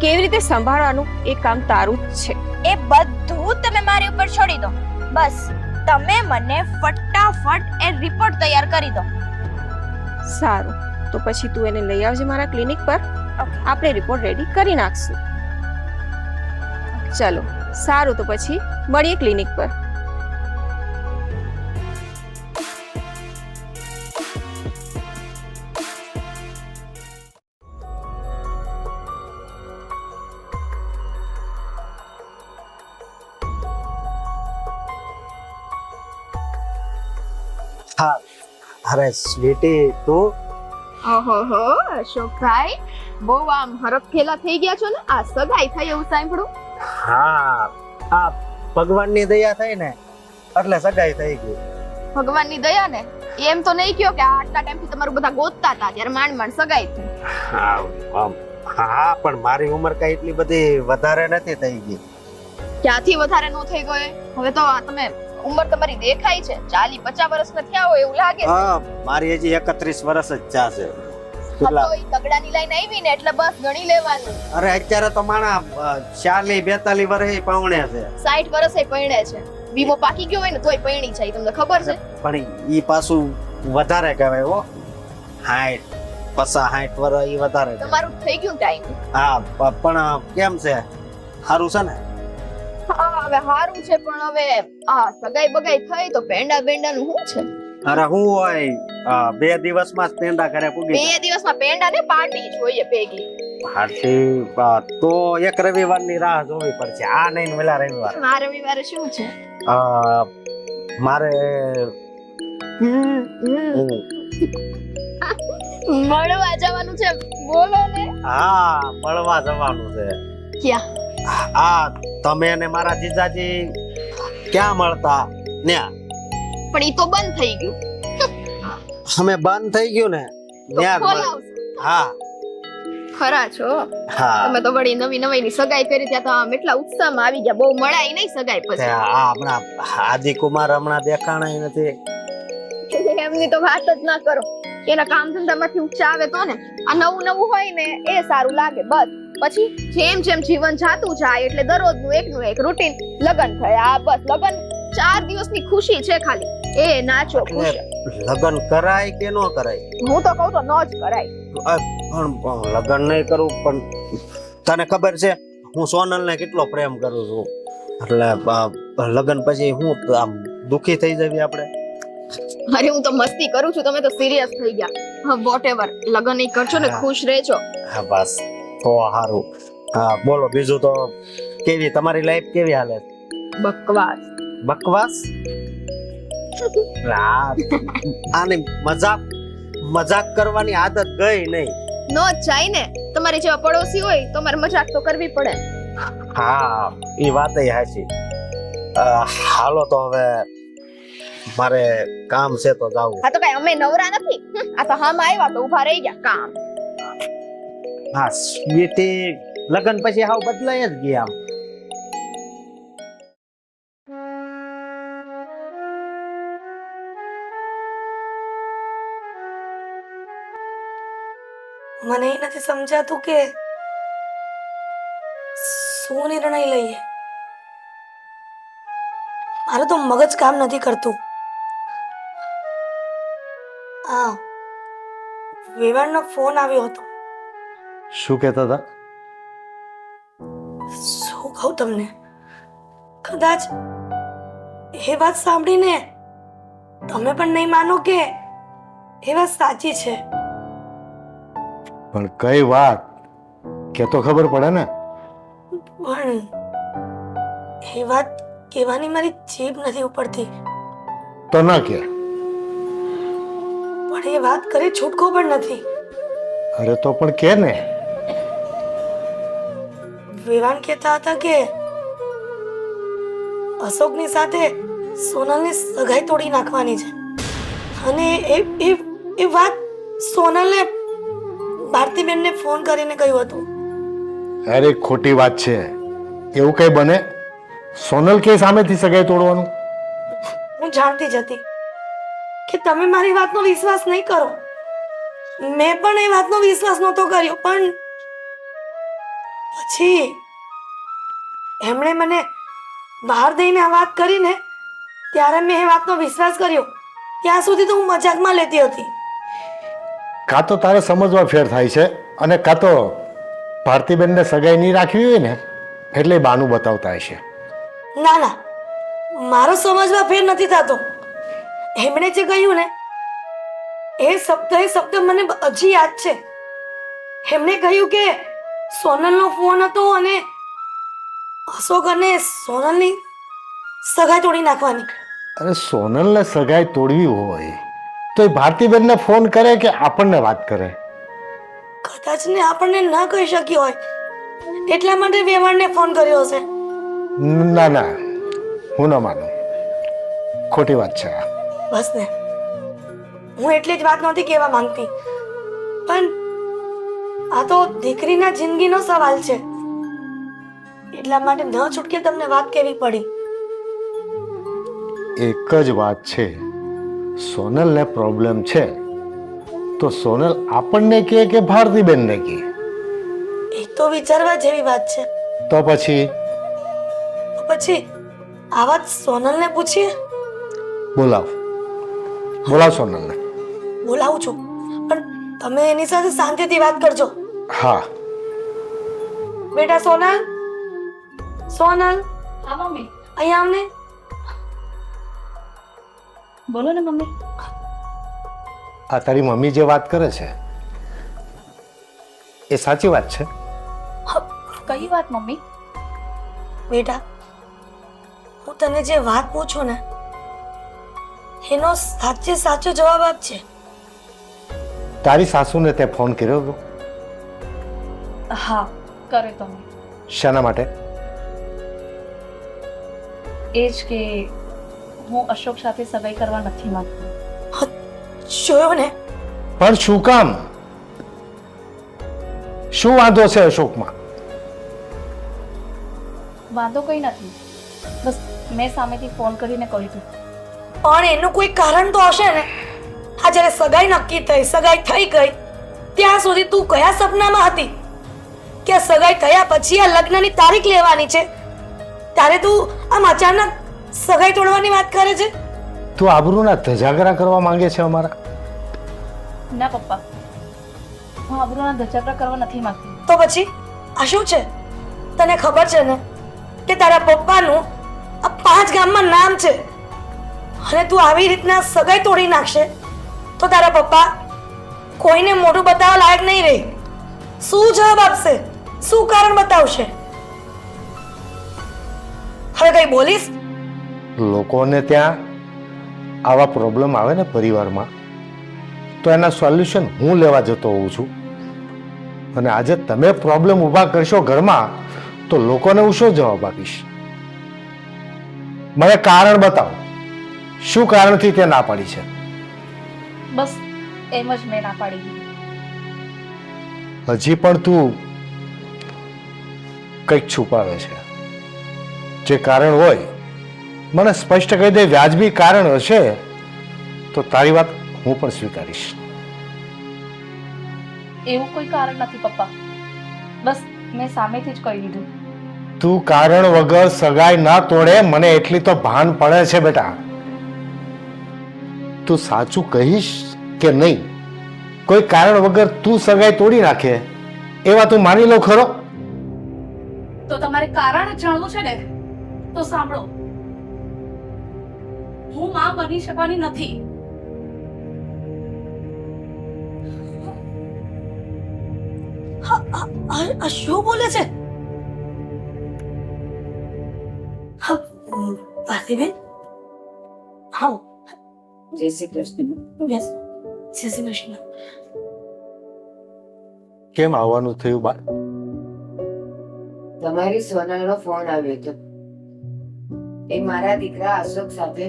કેવી રીતે સંભાળવાનું એ કામ તારું જ છે. એ બધું તમે મારી ઉપર છોડી દો. બસ તમે મને ફટાફટ એ રિપોર્ટ તૈયાર કરી દો. સારું, તો પછી તું એને લઈ આવજે મારા ક્લિનિક પર. આપણે રિપોર્ટ રેડી કરી નાખશું. ચલો, સારું, તો પછી મળીએ ક્લિનિક પર. હા, અરે સ્વીટી, તું ઓહો, અશોકભાઈ બહુ આમ હરખેલા થઈ ગયા છો ને. આ સગાઈ થઈ એવું સાંભળું. હા, આ ભગવાનની દયા થઈ ને એટલે સગાઈ થઈ ગઈ. ભગવાનની દયા ને એમ તો નહીં કયો કે આટલા ટાઈમથી તમારું બધા ગોતતા હતા ત્યારે માંડ માંડ સગાઈ થઈ. હા, પણ મારી ઉંમર કઈ એટલી બધી વધારે નથી થઈ ગઈ. ક્યાંથી વધારે નો થઈ ગયો? હવે તો તમે ઉંમર તમારી દેખાય છે 40-50 વર્ષના થયા હોય એવું લાગે છે. હા, મારી હજી 31 વર્ષ જ ચાશે. હા, તો ઈ તગડાની લાઈન આવી ને એટલે બસ ગણી લેવાનું. અરે અત્યારે તો માણા 40-42 વર્ષે પૌણે છે. 60 વર્ષે પૈણે છે. વીમો પાકી ગયો હોય ને તોય પૈણી છે, તમને ખબર છે? પણ ઈ પાછું વધારે કહેવાય હો. 60 વર્ષ ઈ વધારે કહેવાય. તમારું થઈ ગયું ટાઈમ. હા, પણ કેમ છે? સારું છે ને? હા, હવે સારું છે, પણ હવે આ સગાઈ બગાઈ થઈ તો પેંડા બેંડાનું શું છે? અરે હું હોય 2 દિવસમાં જ પેંડા ઘરે પૂગી 2 દિવસમાં પેંડા ને પાર્ટી જોઈએ ભેગી. પાર્ટી તો એક રવિવારની રાહ જોવી પડશે. આ નહીં ને પેલા રવિવાર. આ રવિવારે શું છે? મારે મળવા જવાનું છે બોલો ને. હા, મળવા જવાનું છે. ક્યાં? આ તમે અને મારા જીજાજી ક્યાં મળતા ન્યા? પણ ઈ તો બંધ થઈ ગયું. અમે બંધ થઈ ગયું ને તો ન્યા જ મળે. ખોલાવશો. હા ખરા છો હા તમે તો વળી નવી ની સગાઈ કરી ત્યાં તો આમ એટલા ઉત્સાહમાં આવી ગયા. બહુ મળાય નહીં સગાઈ તે પછી. આ હમણાં આદિકુમાર હમણાં દેખાણાય નથી. એમની તો વાત જ ના કરો. એના કામ ધંધામાંથી ઊંચા આવે તો ને આ નવું હોય ને એ સારું લાગે. બસ પછી જેમ જેમ જીવન જાતું જાય એટલે દરરોજનું એક રૂટીન. લગન થયા, બસ લગન 4 દિવસની ખુશી છે ખાલી. એ નાચો ખુશ. લગ્ન કરાય કે ન કરાય? હું તો કહું તો ન જ કરાય. પણ લગ્ન નહીં કરું, પણ તને ખબર છે હું સોનલને કેટલો પ્રેમ કરું છું. એટલે લગ્ન પછી હું આમ દુખી થઈ જવી આપણે. અરે હું તો મસ્તી કરું છું, તમે તો સિરિયસ થઈ ગયા. વોટ એવર, લગન નહીં કરજો ને ખુશ રહેજો. હા બસ તો સારું. હા બોલો બીજું તો કેવી તમારી લાઈફ કેવી હાલે? બકવાસ. બકવાસ? આની મજાક કરવાની આદત ગઈ નહીં. નો જ જાય ને. તમારી જેવા પડોશી હોય તો મારે મજાક તો કરવી પડે. હા એ વાત સાચી. હાલો તો હવે મારે કામ છે તો જાવું. હા તો કઈ અમે નવરા નથી. આ તો હામ આવ્યા તો ઊભા રહી ગયા. કામ. હા સ્વીટી લગન પછી હાવ બદલાઈ જ ગયા. મને એ નથી સમજાતું કે શું નિર્ણય લઈએ. મારું તો મગજ કામ નથી કરતું. હા, વેવાણનો ફોન આવ્યો હતો. શું કહેતા હતા? શું કહું તમને, કદાચ એ વાત સાંભળીને તમે પણ નહીં માનો કે એ વાત સાચી છે. પણ કઈ વાત કે તો ખબર પડે ને. પણ એ વાત કહેવાની મારી જીભ નથી ઉપડતી. તો ના કે. પણ એ વાત કરી છૂટકો પણ નથી. અરે તો પણ કે ને. વેવાણ કહેતા હતા કે અશોકની સાથે સોનલની સગાઈ તોડી નાખવાની છે. અને એ વાત સોનલે ભારતીબેનને ફોન કરીને કહ્યું હતું. અરે ખોટી વાત છે. એવું કઈ બને? સોનલ કે સામેથી સગાઈ તોડવાનું? હું જાણતી જ હતી કે તમે મારી વાતનો વિશ્વાસ નહીં કરો. મેં પણ એ વાતનો વિશ્વાસ નહોતો કર્યો. પણ પછી એમણે મને બહાર દઈને આ વાત કરીને ત્યારે મેં એ વાતનો વિશ્વાસ કર્યો. ત્યાં સુધી તો હું મજાકમાં લેતી હતી. કાં તો તારે સમજવા ફેર થાય છે, અને કાં તો ભારતીબેનને સગાઈ નહીં રાખવી હોય ને એટલે બાનું બતાવતા હશે. ના ના, મારો સમજવા ફેર નથી થતો. એમણે જે કહ્યું ને એ શબ્દ મને હજી યાદ છે. એમણે કહ્યું કે સોનલનો ફોન હતો અને અશોક અને સોનલની સગાઈ તોડી નાખવાની. અરે સોનલને સગાઈ તોડવી હોય તો એ ભારતીબેનને ફોન કરે કે આપણને વાત કરે? કદાચ ને આપણને ન કહી શકી હોય એટલા માટે વેવાણને ફોન કર્યો હશે. ના ના, હું ન માનું. ખોટી વાત છે આ. બસ ને, હું એટલી જ વાત નહોતી કહેવા માંગતી. પણ આ તો દીકરીના જિંદગીનો સવાલ છે. એટલા માટે ન છૂટકે તમને વાત કહેવી પડી. એક જ વાત છે, સોનલને પ્રોબ્લેમ છે તો સોનલ આપણને કહે કે ભારતીબેનને કહે? એ તો વિચારવા જેવી વાત છે. તો પછી આ વાત સોનલને પૂછીએ. બોલાવ સોનલને. બોલાવું છું, પણ તમે એની સાથે શાંતિથી વાત કરજો. હા. બેટા સોનલ, હા મમ્મી. અહીંયા આવને. બોલો ને મમ્મી. આ તારી મમ્મી જે વાત કરે છે એ સાચી વાત છે? કઈ વાત મમ્મી? બેટા, હું તને જે વાત પૂછું ને એનો સાચે સાચો જવાબ આપજે. તારી સાસુને તે ફોન કર્યો હતો? હા કરે તમે. શાના માટે? એ જ કે હું અશોક સાથે સગાઈ કરવા નથી માંગતી. જોયું ને, પણ શું કામ? શું વાંધો છે અશોકમાં? વાંધો કંઈ નથી, બસ મેં સામેથી ફોન કરીને કહ્યું હતું. પણ એનું કોઈ કારણ તો હશે ને. આ જ્યારે સગાઈ નક્કી થઈ, સગાઈ થઈ ગઈ, ત્યાં સુધી તું કયા સપનામાં હતી કે સગાઈ થયા પછી આ લગ્નની તારીખ લેવાની છે, ત્યારે તું આમ અચાનક સગાઈ તોડવાની વાત કરે છે. તું આબરૂના ધજાગરા કરવા માંગે છે અમારા? ના પપ્પા, હું આબરૂના ધજાગરા કરવા નથી માંગતી. તો પછી આ શું છે? તને ખબર છે ને કે તારા પપ્પાનું આ 5 ગામમાં નામ છે, અને તું આવી રીતના સગાઈ તોડી નાખશે તો તારા પપ્પા કોઈને મોઢું બતાવવા લાયક નહીં રહે. શું જવાબ આપશે? શું કારણ બતાવશે? હવે કઈ બોલીશ? લોકોને ત્યાં આવા પ્રોબ્લેમ આવે ને પરિવારમાં, તો એના સોલ્યુશન હું લેવા જતો હોઉં છું, અને આજે તમે પ્રોબ્લેમ ઊભા કરશો ઘરમાં, તો લોકોને હું શું જવાબ આપીશ? મને કારણ બતાવો, શું કારણથી તે ના પાડી છે? બસ એમ જ મેં ના પાડી દીધી. હજી પણ તું કંઈક છુપાવે છે. જે કારણ હોય મને સ્પષ્ટ કહી દે. વ્યાજબી કારણ હશે તો તારી વાત હું પણ સ્વીકારીશ. એવું કોઈ કારણ નથી પપ્પા, બસ મેં સામેથી જ કહી દીધું. તું કારણ વગર સગાઈ ના તોડે, મને એટલી તો ભાન પડે છે બેટા. તું સાચું કહીશ કે નહીં, કોઈ કારણ વગર તું સગાઈ તોડી નાખે એવા તું માની લો ખરો? તો તમારે કારણ જાણવું છે ને, તો સાંભળો. હું માં બની શકવાની નથી. આ શું બોલે છે? ભારતીબેન, આવો. જય શ્રી કૃષ્ણ. બેસ. જય શ્રી કૃષ્ણ. કેમ આવવાનું થયું બા? તમારી સોનલનો ફોન આવ્યો હતો. એ મારા દીકરા અશોક સાથે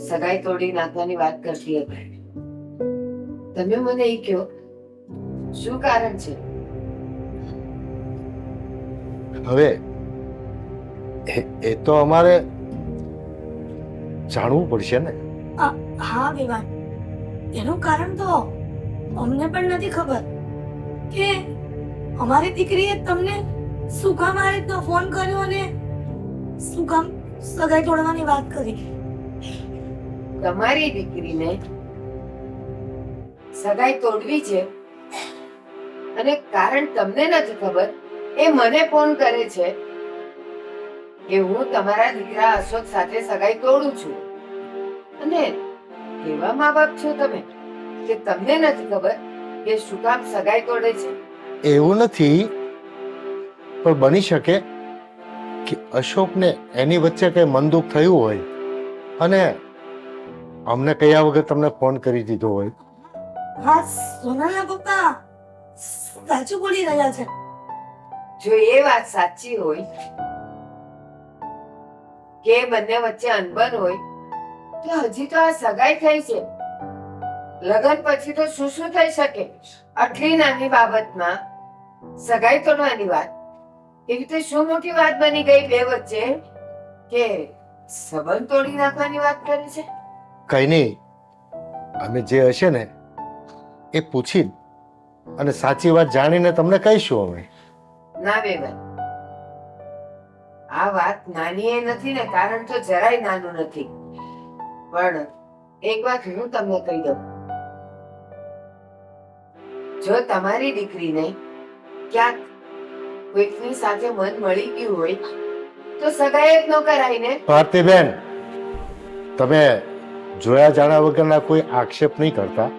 સગાઈ તોડી નાખવાની વાત કરતી હતી. તમે મને એ કહો, શું કારણ છે? હવે એ તો અમારે જાણવું પડશે ને. હા વિવાન, એનું કારણ તો અમને પણ નથી ખબર કે અમારી દીકરીએ તમને શું કામ આ રીતનો ફોન કર્યો અને શું કામ સગાઈ તોડવાની વાત કરી. તમારી દીકરીને સગાઈ તોડવી છે અને કારણ તમને નથી ખબર, એ મને ફોન કરે છે કે હું તમારા દીકરા અશોક સાથે સગાઈ તોડું છું. અને કેવા મા બાપ છો તમે કે તમને નથી ખબર કે શું કામ સગાઈ તોડે છે? એવું નથી, પણ બની શકે કે અશોકને એની વચ્ચે કઈ મન દુઃખ થયું હોય અને અમને કયા વગર તમને ફોન કરી દીધો હોય. હા, સોનલના પપ્પા સાચું બોલી રહ્યા છે. જો એ વાત સાચી હોય કે બંને વચ્ચે અનબન હોય, તો હજી તો આ સગાઈ થઈ છે. લગ્ન પછી તો શું શું થઈ શકે? આટલી નાની બાબતમાં સગાઈ તોડવાની વાત એવી રીતે શું મોટી વાત બની ગઈ બે વચ્ચે કે સંબંધ તોડી નાખવાની વાત કરે છે? કઈ નહીં, અમે જે હશે ને એ પૂછી અને સાચી વાત જાણીને તમને કહીશું અમે. ના બેબા, આ વાત નાની એ નથી ને, કારણ તો જરાય નાનું નથી. પણ એક વાત હું તમને કહી દઉં, જો તમારી દીકરીને ક્યાંક કોઈકની સાથે મન મળી ગયું હોય તો સગાઈ જ ન કરાય ને. ભારતીબેન, તમે જોયા જાણ્યા વગરના કોઈ આક્ષેપ નહીં કરતા.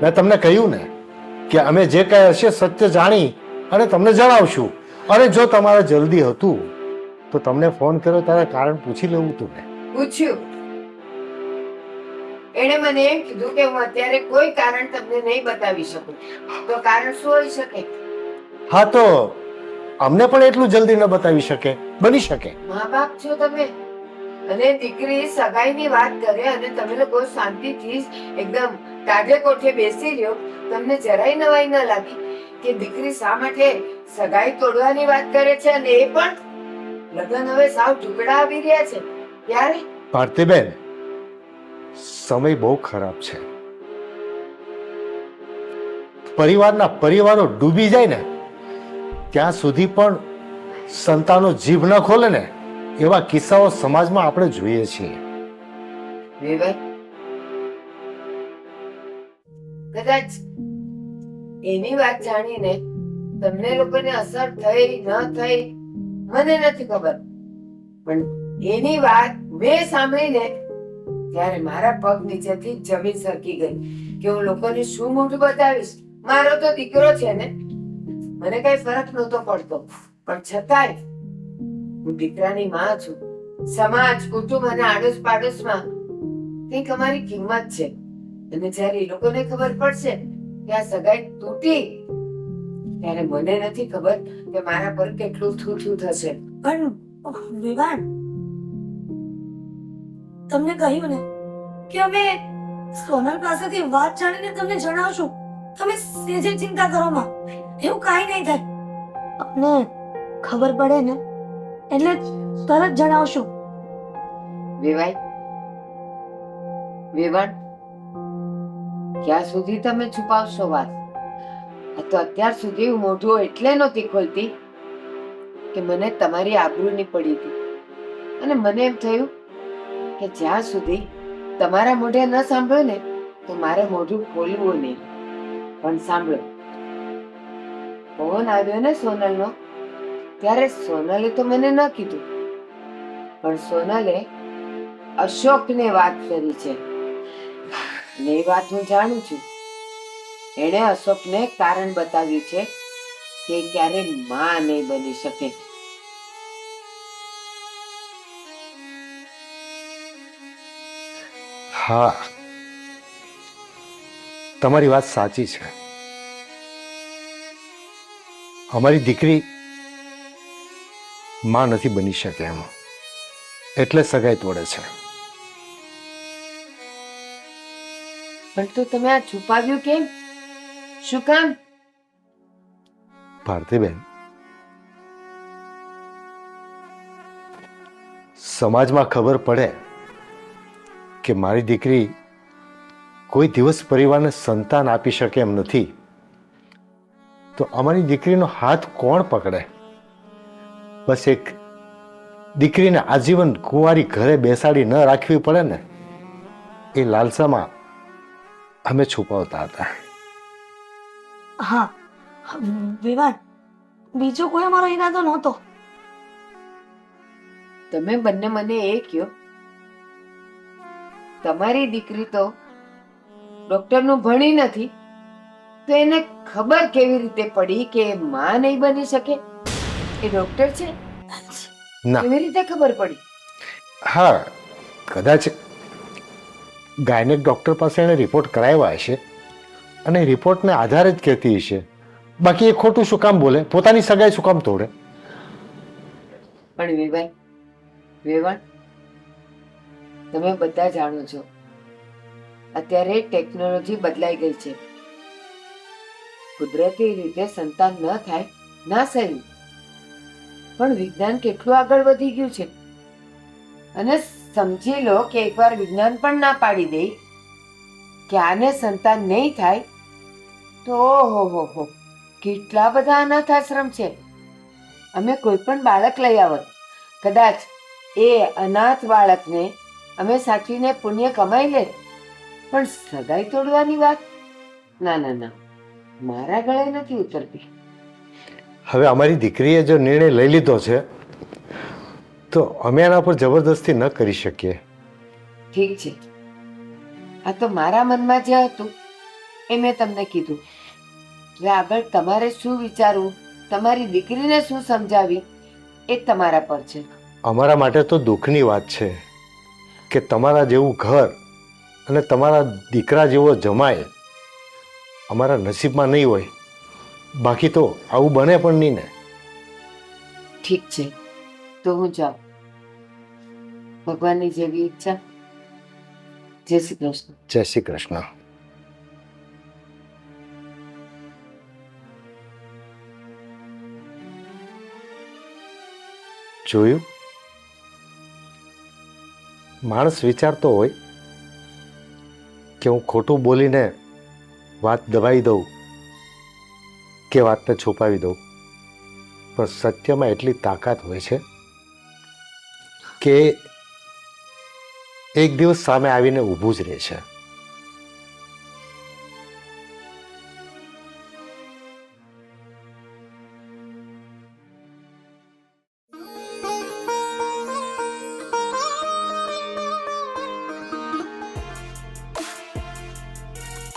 મેં તમને કહ્યું ને કે અમે જે કઈ હશે સત્ય જાણી અને તમને જણાવશું. અને જો તમારે જલ્દી હતું તો તમને ફોન કર્યો ત્યારે કારણ પૂછી લેવું હતું ને. પૂછ્યું એણે મને એમ કીધું કે હું અત્યારે કોઈ કારણ તમને નહીં બતાવી શકું. તો કારણ શું હોઈ શકે? હા, તો અમને પણ એટલું જલ્દી ન બતાવી શકે, બની શકે. મા બાપ છો તમે, અને દીકરી સગાઈની વાત કરે અને તમે લોકો શાંતિથી એકદમ ટાઢે કોઠે બેસી રહ્યો. તમને જરાય નવાઈ ન લાગી કે દીકરી શા માટે સગાઈ તોડવાની વાત કરે છે, અને એ પણ લગ્ન હવે સાવ ઢુકડા આવી રહ્યા છે ત્યારે? ભારતીબેન, સમય બહુ ખરાબ છે. પરિવારો ડૂબી જાય ને ત્યાં સુધી પણ સંતાનો જીભ ન ખોલે ને એવા કિસ્સાઓ સમાજમાં આપણે જોઈએ છીએ. વિવેક, કદાચ એની વાત જાણીને તમને લોકોને અસર થઈ ન થઈ મને નથી ખબર, પણ એની વાત મેં સાંભળીને ત્યારે મારા પગ નીચેથી જમીન સરકી ગઈ કે હું લોકોને શું મોઢું બતાવીશ. મારો તો દીકરો છે ને, મને કઈ ફરક નહોતો પડતો, પણ છતાંય હું દીકરાની માં છું. સમાજ, કુટુંબ અને આડોશ પાડોશમાં કંઈક અમારી કિંમત છે, અને જ્યારે એ લોકોને ખબર પડશે કે આ સગાઈ તૂટી, ત્યારે મને નથી ખબર કે મારા પર કેટલું થૂથું થશે. પણ વિવાન, તમને કહ્યું ને કે અમે સોનલ પાસેથી વાત જાણીને તમને જણાવશું. તમે સેજે ચિંતા કરો માં, એવું કાંઈ નહીં થાય. અમને ખબર પડે ને એટલે તરત જણાવશું. વિવાય, વિવાન, ક્યાં સુધી તમે છુપાવશો વાત? આ તો અત્યાર સુધી હું મોઢું એટલે નહોતી ખોલતી કે મને તમારી આબરૂની પડી હતી, અને મને એમ થયું કે જ્યાં સુધી તમારા મોઢે ન સાંભળ્યું ને તો મારે મોઢું ખોલવું નહીં. પણ સાંભળો, ફોન આવ્યો ને સોનલનો, ત્યારે સોનલે તો મને ન કીધું, પણ સોનલે અશોકને વાત કરી છે, અને એ વાત હું જાણું છું. એણે અશોકને કારણ બતાવ્યું છે કે ક્યારે માં નહીં બની શકે. હા, તમારી વાત સાચી છે. અમારી દીકરી માં નથી બની શકે એમ, એટલે સગાઈ તોડે છે. પણ તો તમે આ છુપાવ્યું કેમ? શું કામ? ભારતીબેન, સમાજમાં ખબર પડે કે મારી દીકરી કોઈ દિવસ પરિવારને સંતાન આપી શકે એમ નથી, તો અમારી દીકરીનો હાથ કોણ પકડે? બસ એક દીકરીને આજીવન કુંવારી ઘરે બેસાડી ન રાખવી પડે ને, એ લાલસામાં અમે છુપાવતા હતા. હા વિવાન, બીજો કોઈ અમારો ઈરાદો નહોતો. તમે બંને મને એ કહો, તમારી દીકરી તો ડોક્ટરનું ભણી નથી, તો એને ખબર કેવી રીતે પડી કે માં નહીં બની શકે? એ ડોક્ટર છે, ના, કેવી રીતે ખબર પડી? હા, કદાચ ગાયનેક ડોક્ટર પાસે એણે રિપોર્ટ કરાવ્યા હશે અને રિપોર્ટને આધારે જ કહેતી હશે. બાકી એ ખોટું શું કામ બોલે? પોતાની સગાઈ શું કામ તોડે? પણ વિવાય, વેવાણ, તમે બધા જાણો છો અત્યારે ટેકનોલોજી બદલાઈ ગઈ છે. કુદરતી રીતે સંતાન ન થાય ના સહી, પણ વિજ્ઞાન કેટલું આગળ વધી ગયું છે. અને સમજી લો કે એકવાર વિજ્ઞાન પણ ના પાડી દે કે આને સંતાન નહીં થાય, તો ઓહો, કેટલા બધા અનાથ આશ્રમ છે. અમે કોઈ પણ બાળક લઈ આવત, કદાચ એ અનાથ બાળકને અમે સાચવીને પુણ્ય કમાઈ લે, પણ સગાઈ તોડવાની વાત ના ના ના, મારા ગળે નથી ઉતરતી. હવે અમારી દીકરીએ જો નિર્ણય લઈ લીધો છે તો અમે એના પર જબરદસ્તી ન કરી શકીએ. ઠીક છે, આ તો મારા મનમાં જે હતું એ મેં તમને કીધું. હવે આગળ તમારે શું વિચારવું, તમારી દીકરીને શું સમજાવી, એ તમારા પર છે. અમારા માટે તો દુઃખની વાત છે કે તમારા જેવું ઘર અને તમારા દીકરા જેવો જમાય અમારા નસીબમાં નહીં હોય, બાકી તો આવું બને પણ નહીં ને. ઠીક છે, તો હું જાઉં. ભગવાનની જેવી ઈચ્છા. જય શ્રી કૃષ્ણ. જય શ્રી કૃષ્ણ. જોયું, માણસ વિચારતો હોય કે હું ખોટું બોલીને વાત દબાઈ દઉં કે વાતને છુપાવી દઉં, પણ સત્યમાં એટલી તાકાત હોય છે કે એક દિવસ સામે આવીને ઊભું જ રહે છે.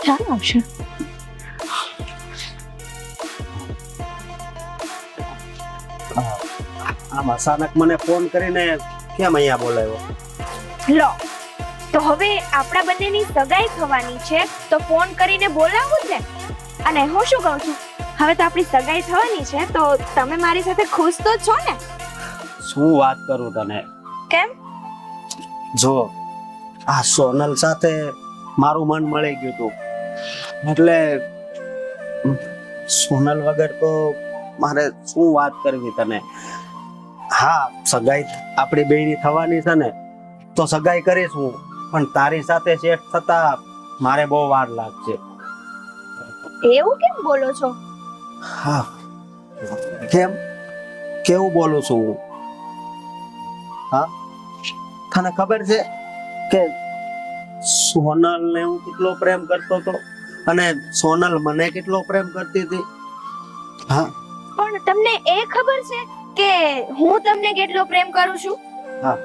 ક્યારે આવશે? આમ અચાનક મને ફોન કરીને કેમ અહીંયા બોલાવ્યો? લો તો હવે આપણા બંનેની સગાઈ થવાની છે તો ફોન કરીને બોલાવું જ ને. અને હું શું કહું છું, હવે તો આપણી સગાઈ થવાની છે તો તમે મારી સાથે ખુશ તો છો ને? શું વાત કરું તને? કેમ? જો આ સોનલ સાથે મારું મન મળી ગયું હતું, એટલે સોનલ વગર તો મારે શું વાત કરવી તને. હા, સગાઈ આપણી બેયની થવાની છે ને તો સગાઈ કરીશું, પણ તારી સાથે સેટ થતા મારે બહુ વાર લાગશે. એવું કેમ બોલો છો? હા, કેમ કેવું બોલું છું હું? હા, તને ખબર છે કે સોનલ ને હું કેટલો પ્રેમ કરતો હતો અને સોનલ મને કેટલો પ્રેમ કરતી હતી. હા, પણ તમને એ ખબર છે કે હું તમને કેટલો પ્રેમ કરું છું? હા,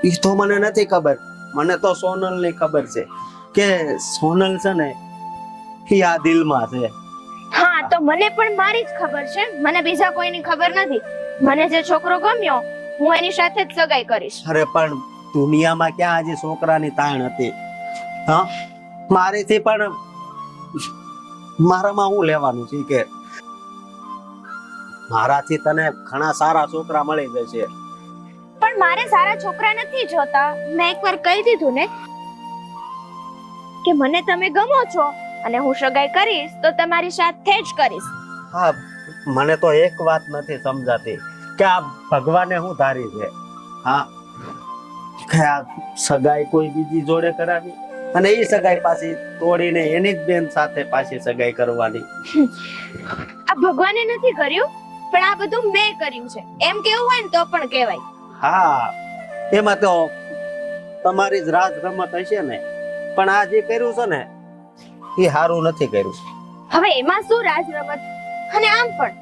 એ તો મને નથી ખબર. મને તો સોનલ ની ખબર છે કે સોનલ છે ને એ આ દિલમાં છે. હા, તો મને પણ મારી જ ખબર છે, મને બીજા કોઈની ખબર નથી. મને જે છોકરો ગમ્યો હું એની સાથે જ સગાઈ કરીશ. અરે પણ દુનિયામાં ક્યાં હજી છોકરાની તાણ હતી? હા, મારેથી પણ મારામાં હું લેવાનું છે કે મારાથી તને ઘણા સારા છોકરા મળી જશે. પણ મારે સારા છોકરા નથી જોતા. મેં એકવાર કહી દીધું ને કે મને તમે ગમો છો અને હું સગાઈ કરીશ તો તમારી સાથે જ કરીશ. હા, મને તો એક વાત નથી સમજાતી કે આ ભગવાને હું ધારી છે. હા, કે આ સગાઈ કોઈ બીજી જોડે કરાવી અને એ સગાઈ પાછી તોડીને એની જ બેન સાથે પાછી સગાઈ કરવાની. આ ભગવાને નથી કર્યું, પણ આ બધું મેં કર્યું છે એમ કેવું હોય ને તો પણ કહેવાય. હા, એમાં તો તમારી જ રાજ રમત હશે ને, પણ આ જે કર્યું છે ને એ સારું નથી કર્યું. હવે એમાં શું રાજ રમત? અને આમ પણ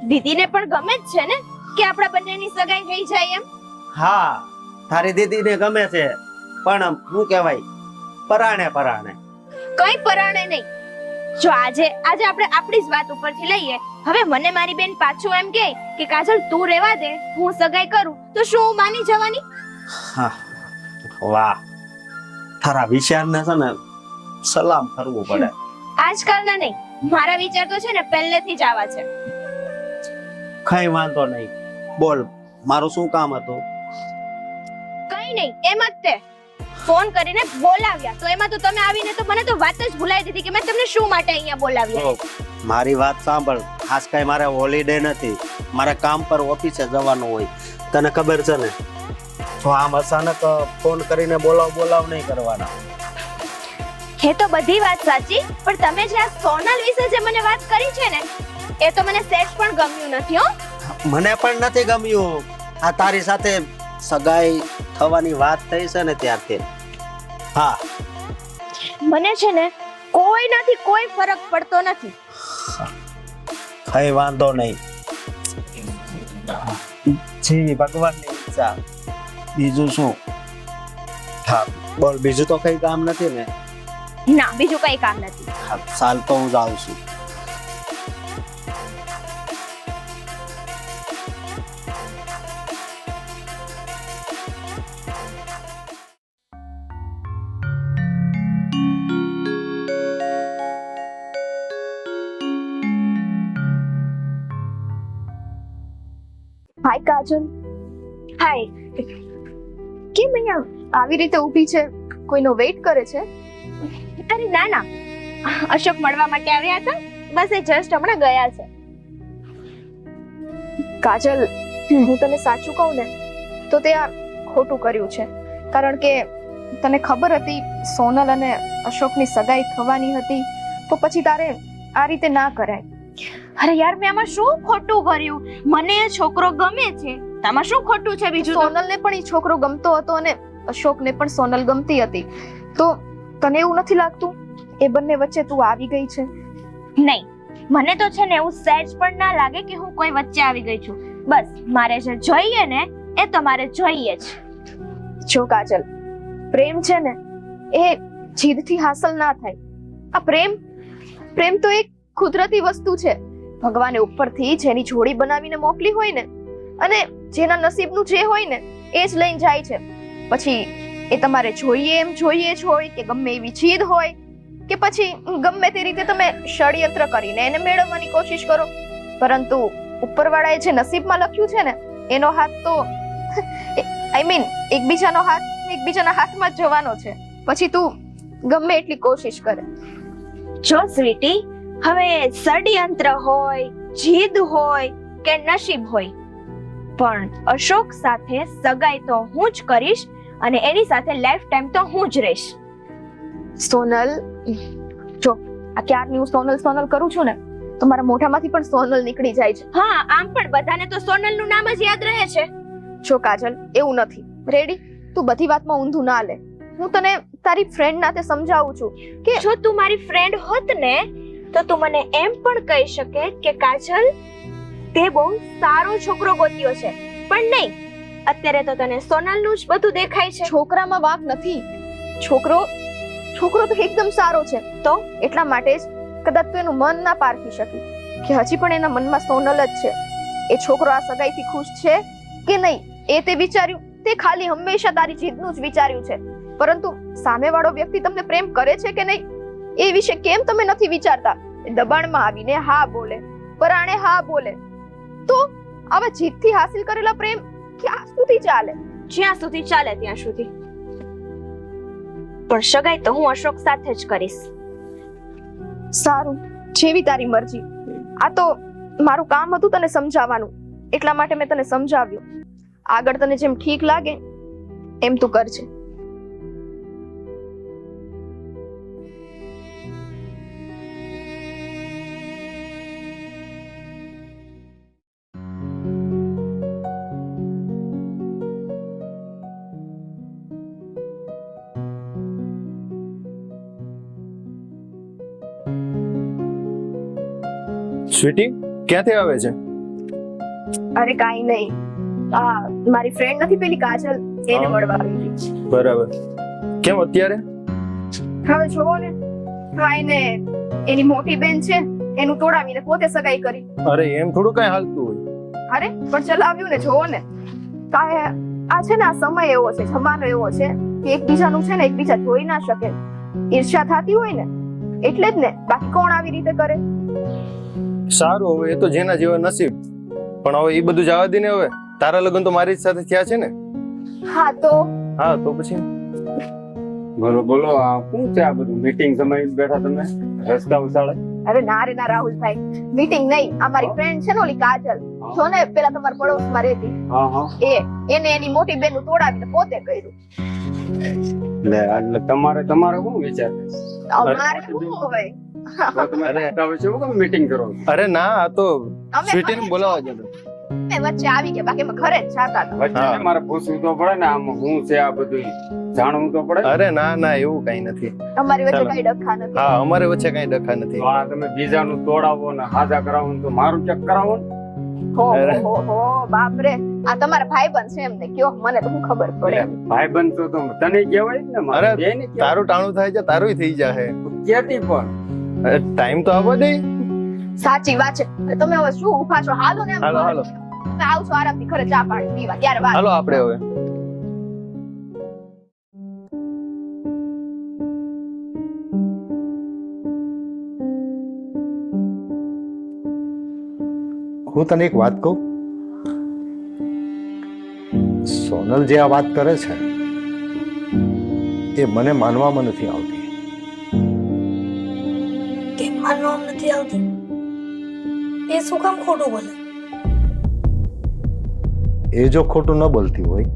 દીદીને પણ ગમે જ છે ને કે આપણા બંનેની સગાઈ થઈ જાય એમ. હા, તારી દીદીને ગમે છે, પણ શું કહેવાય પરાણે પરાણે. કઈ પરાણે નહીં. જો આજે આપણે આપણી જ વાત ઉપરથી લઈએ. હવે મને મારી બેન પાછું એમ કહે કે કાજલ તું રહેવા દે, હું સગાઈ કરું, તો શું હું માની જવાની? હા, વાહ, તારા વિચારને છે ને સલામ કરવું પડે. આજકાલના નહીં, મારા વિચાર તો છે ને પહેલેથી જ આવા છે. કઈ વાંધો નહીં, બોલ મારું શું કામ હતું? કઈ નહીં, એમ જ તે ફોન કરીને બોલાવ્યા તો એમાં તો તમે આવીને તો મને તો વાત જ ભૂલાઈ દીધી કે મેં તમને શું માટે અહીંયા બોલાવ્યા. મારી વાત સાંભળ, ખાસ કઈ મારે હોલિડે નથી, મારે કામ પર ઓફિસે જવાનું હોય, તને ખબર છે ને. તો આમ અચાનક ફોન કરીને બોલાવ નહીં કરવાના. એ તો બધી વાત સાચી, પણ તમે જે આ સોનલ વિશે જે મને વાત કરી છે ને એ તો મને સેજ પણ ગમ્યું નથી. હો, મને પણ નથી ગમ્યું. આ તારી સાથે સગાઈ થવાની વાત થઈ છે ને ત્યારથી. હા, મને છે ને કોઈ નથી, કોઈ ફરક પડતો નથી. કઈ વાંધો નહીં, જેવી ભગવાનની ઈચ્છા. બીજું શું? હા, બોલ, બીજું તો કઈ કામ નથી ને? ના, બીજું કઈ કામ નથી. હા, ચાલ તો હું જાઉં છું. હાય કાજલ. હાય. કેમ અહીંયા આવી રીતે ઊભી છે? કોઈનો વેઇટ કરે છે? અરે ના ના, અશોક મળવા માટે આવ્યા હતા, બસ એ જસ્ટ હમણાં ગયા છે. કાજલ, હું તને સાચું કહું ને તો તે આ ખોટું કર્યું છે. કારણ કે તને ખબર હતી સોનલ અને અશોકની સગાઈ થવાની હતી, તો પછી તારે આ રીતે ના કરાય. અરે યાર, મેં આમાં શું ખોટું કર્યું? મને એ છોકરો ગમે છે, આમાં શું ખોટું છે બીજું? સોનલને પણ એ છોકરો ગમતો હતો અને અશોકને પણ સોનલ ગમતી હતી. તો તને એવું નથી લાગતું એ બંને વચ્ચે તું આવી ગઈ છે? નહીં, મને તો છે ને એવું સહેજ પણ ના લાગે કે હું કોઈ વચ્ચે આવી ગઈ છું. બસ મારે જે જોઈએ ને એ તો મારે જોઈએ જ. જો કાજલ, પ્રેમ છે ને એ જીદથી હાંસલ ના થાય. આ પ્રેમ તો એક કુદરતી વસ્તુ છે. ભગવાને ઉપરથી જેની જોડી બનાવીને મોકલી હોય ને, અને જેના નસીબનું જે હોય ને એ જ લઈને જાય છે. પછી એ તમારે જોઈએ એમ જોઈએ જ હોય કે ગમે એવી જીદ હોય કે પછી ગમે તે રીતે તમે ષડયંત્ર કરીને એને મેળવવાની કોશિશ કરો, પરંતુ ઉપરવાળાએ જે નસીબમાં લખ્યું છે ને એનો હાથ તો એકબીજાનો હાથ એકબીજાના હાથમાં જ જવાનો છે. પછી તું ગમે એટલી કોશિશ કરે. જો સ્વીટી, હવે ષડયંત્ર હોય, જીદ હોય કે નસીબ હોય, પણ અશોક સાથે સગાઈ તો હું જ કરીશ અને એની સાથે લાઈફ ટાઈમ તો હું જ રહીશ. સોનલ, જો આ ક્યારની હું સોનલ કરું છું ને તો મારા મોઢામાંથી પણ સોનલ નીકળી જાય છે. હા, આમ પણ બધાને તો સોનલનું નામ જ યાદ રહે છે. જો કાજલ, એવું નથી. રેડી, તું બધી વાતમાં ઊંધું ના લે. હું તને તારી ફ્રેન્ડ નાતે સમજાવું છું કે જો તું મારી ફ્રેન્ડ હોત ને તો તું મને એમ પણ કહી શકે કે કાજલ, તે બહુ સારો છોકરો ગોત્યો છે. પણ નહીં, અત્યારે તો તને સોનલનું જ બધું દેખાય છે. છોકરામાં વાંક નથી. છોકરો તો એકદમ સારો છે. તો એટલા માટે જ કદાચ તું એનું મન ના પારખી શકી કે હજી પણ એના મનમાં સોનલ જ છે. એ છોકરો આ સગાઈથી ખુશ છે કે નહીં એ તે વિચાર્યું, તે ખાલી હંમેશા તારી જીદનું જ વિચાર્યું છે. પરંતુ સામેવાળો વ્યક્તિ તમને પ્રેમ કરે છે કે નહીં એ વિશે કેમ તમે નથી વિચારતા? દબાણમાં આવીને હા બોલે, પરાણે હા બોલે, તો આવા જીદથી હાસિલ કરેલા પ્રેમ ક્યાં સુધી ચાલે? જ્યાં સુધી ચાલે ત્યાં સુધી. પણ સગાઈ તો હું અશોક સાથે જ કરીશ. સારું, જેવી તારી મરજી. આ તો મારું કામ હતું તને સમજાવવાનું, એટલા માટે મેં તને સમજાવ્યું. આગળ તને જેમ ઠીક લાગે એમ તું કરજે. સ્વીટી, ક્યાંથી આવે છે? અરે કાઈ નહીં, આ મારી ફ્રેન્ડ નથી પેલી કાજલ, એને મળવા આવી હતી. બરાબર. કેમ અત્યારે? હવે જોવો ને, ભાઈને એની મોટી બેન છે એનું તોડાવીને પોતે સગાઈ કરી. અરે એમ થોડું કઈ હાલતું હોય. અરે પણ ચલાવ્યું ને, જોવો ને. આ છે ને, આ સમય એવો છે, જમાનો એવો છે કે એકબીજાનું છે ને એકબીજા જોઈ ના શકે. ઈર્ષ્યા થતી હોય ને એટલે જ ને, બાકી કોણ આવી રીતે કરે? સારું, હવે એ તો જેના જેવા નસીબ. પણ હવે એ બધું જવા દે ને. હવે તારા લગ્ન તો મારી જ સાથે થયા છે ને. હા તો પછી બોલો બોલો, આ શું છે આ બધું? મીટિંગ સમય બેઠા તમે રસ્તા ઉછાળે? અરે ના રે ના રાહુલભાઈ, મીટિંગ નહીં. આ મારી ફ્રેન્ડ છે ને ઓલી કાજલ, જો ને પેલા તમારા પડોશમાં રહેતી, એને એની મોટી બેન નું તોડાવીને પોતે કર્યું. એટલે તમારે શું વિચાર? અમારે શું હોય? મીટિંગ કરો? અરે ના, આ તો અમે સ્વીટીને બોલાવવા જતો. વચ્ચે આવી ગયા, બાકી અમે ઘરે જ જાતા હતા. વચ્ચે મારે પૂછવું તો પડે ને, આમ શું છે આ બધું જાણવું તો પડે. અરે ના ના, એવું કઈ નથી. અમારી વચ્ચે કઈ ડખા નથી. હા, અમારે વચ્ચે કઈ ડખા નથી. તો આ તમે બીજાનું તોડાવો ને હાજા કરાવો ને, તો મારું ચેક કરાવો ને. હો બાપ રે, આ તમારા ભાઈબંધ છે એમને કયો, મને તો શું ખબર પડે? ભાઈબંધ તો તને કહેવાય ને. મારે અરે બેન કહેવાય. તારું ટાણું થાય છે, તારું થઈ જાય. કેતી પણ ટાઈમ તો આવવા દે. સાચી વાત છે. તમે હવે શું ઉભા છો? હાલો ને. હાલો હાલો તમે આવશો આરામથી ઘરે ચા પાણી પીવા, ત્યારે વાત. હાલો આપણે હવે. હું તને એક વાત કહું, સોનલ જે આ વાત કરે છે એ મને માનવામાં નથી આવતી. કેમ માનવામાં નથી આવતી? એ શું કામ ખોટું બોલે? એ જો ખોટું ન બોલતી હોય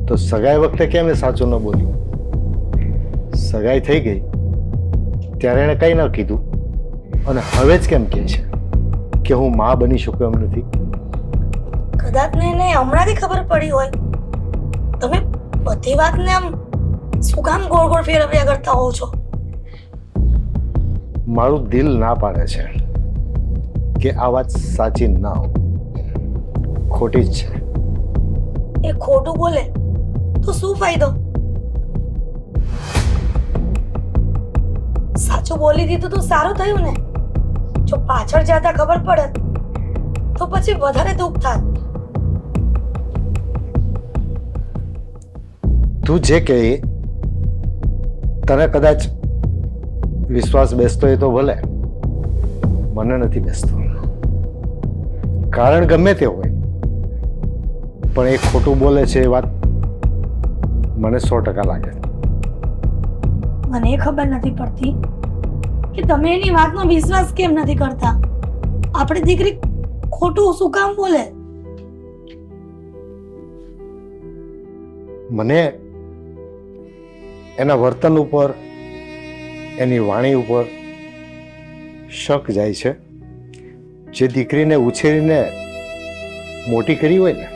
તો સગાઈ વખતે કેમ એ સાચું ન બોલ્યું? સગાઈ થઈ ગઈ ત્યારે એણે કંઈ ન કીધું અને હવે જ કેમ કહે છે કે હું માં બની શકું એમ નથી? કદાચ ને એને હમણાંથી ખબર પડી હોય. તમે બધી વાતને આમ શું કામ ગોળ ગોળ ફેરવ્યા કરતા હોવ છો? મારું દિલ ના પાડે છે કે આ વાત સાચી ના હોય, ખોટી જ છે. એ ખોટું બોલે તો શું ફાયદો? સાચું બોલી દીધું તો સારું થયું ને. જો પાછળ જતા ખબર પડે તો પછી વધારે દુઃખ થાય. તું જે કહે તને કદાચ વિશ્વાસ બેસતો એ તો ભલે, મને નથી બેસતો. કારણ ગમે તે હોય પણ એ ખોટું બોલે છે એ વાત મને 100% લાગે. મને એ ખબર નથી પડતી કે તમે એની વાતનો વિશ્વાસ કેમ નથી કરતા. આપણી દીકરી ખોટું શું કામ બોલે? મને એના વર્તન ઉપર, એની વાણી ઉપર શક જાય છે. જે દીકરીને ઉછેરીને મોટી કરી હોય ને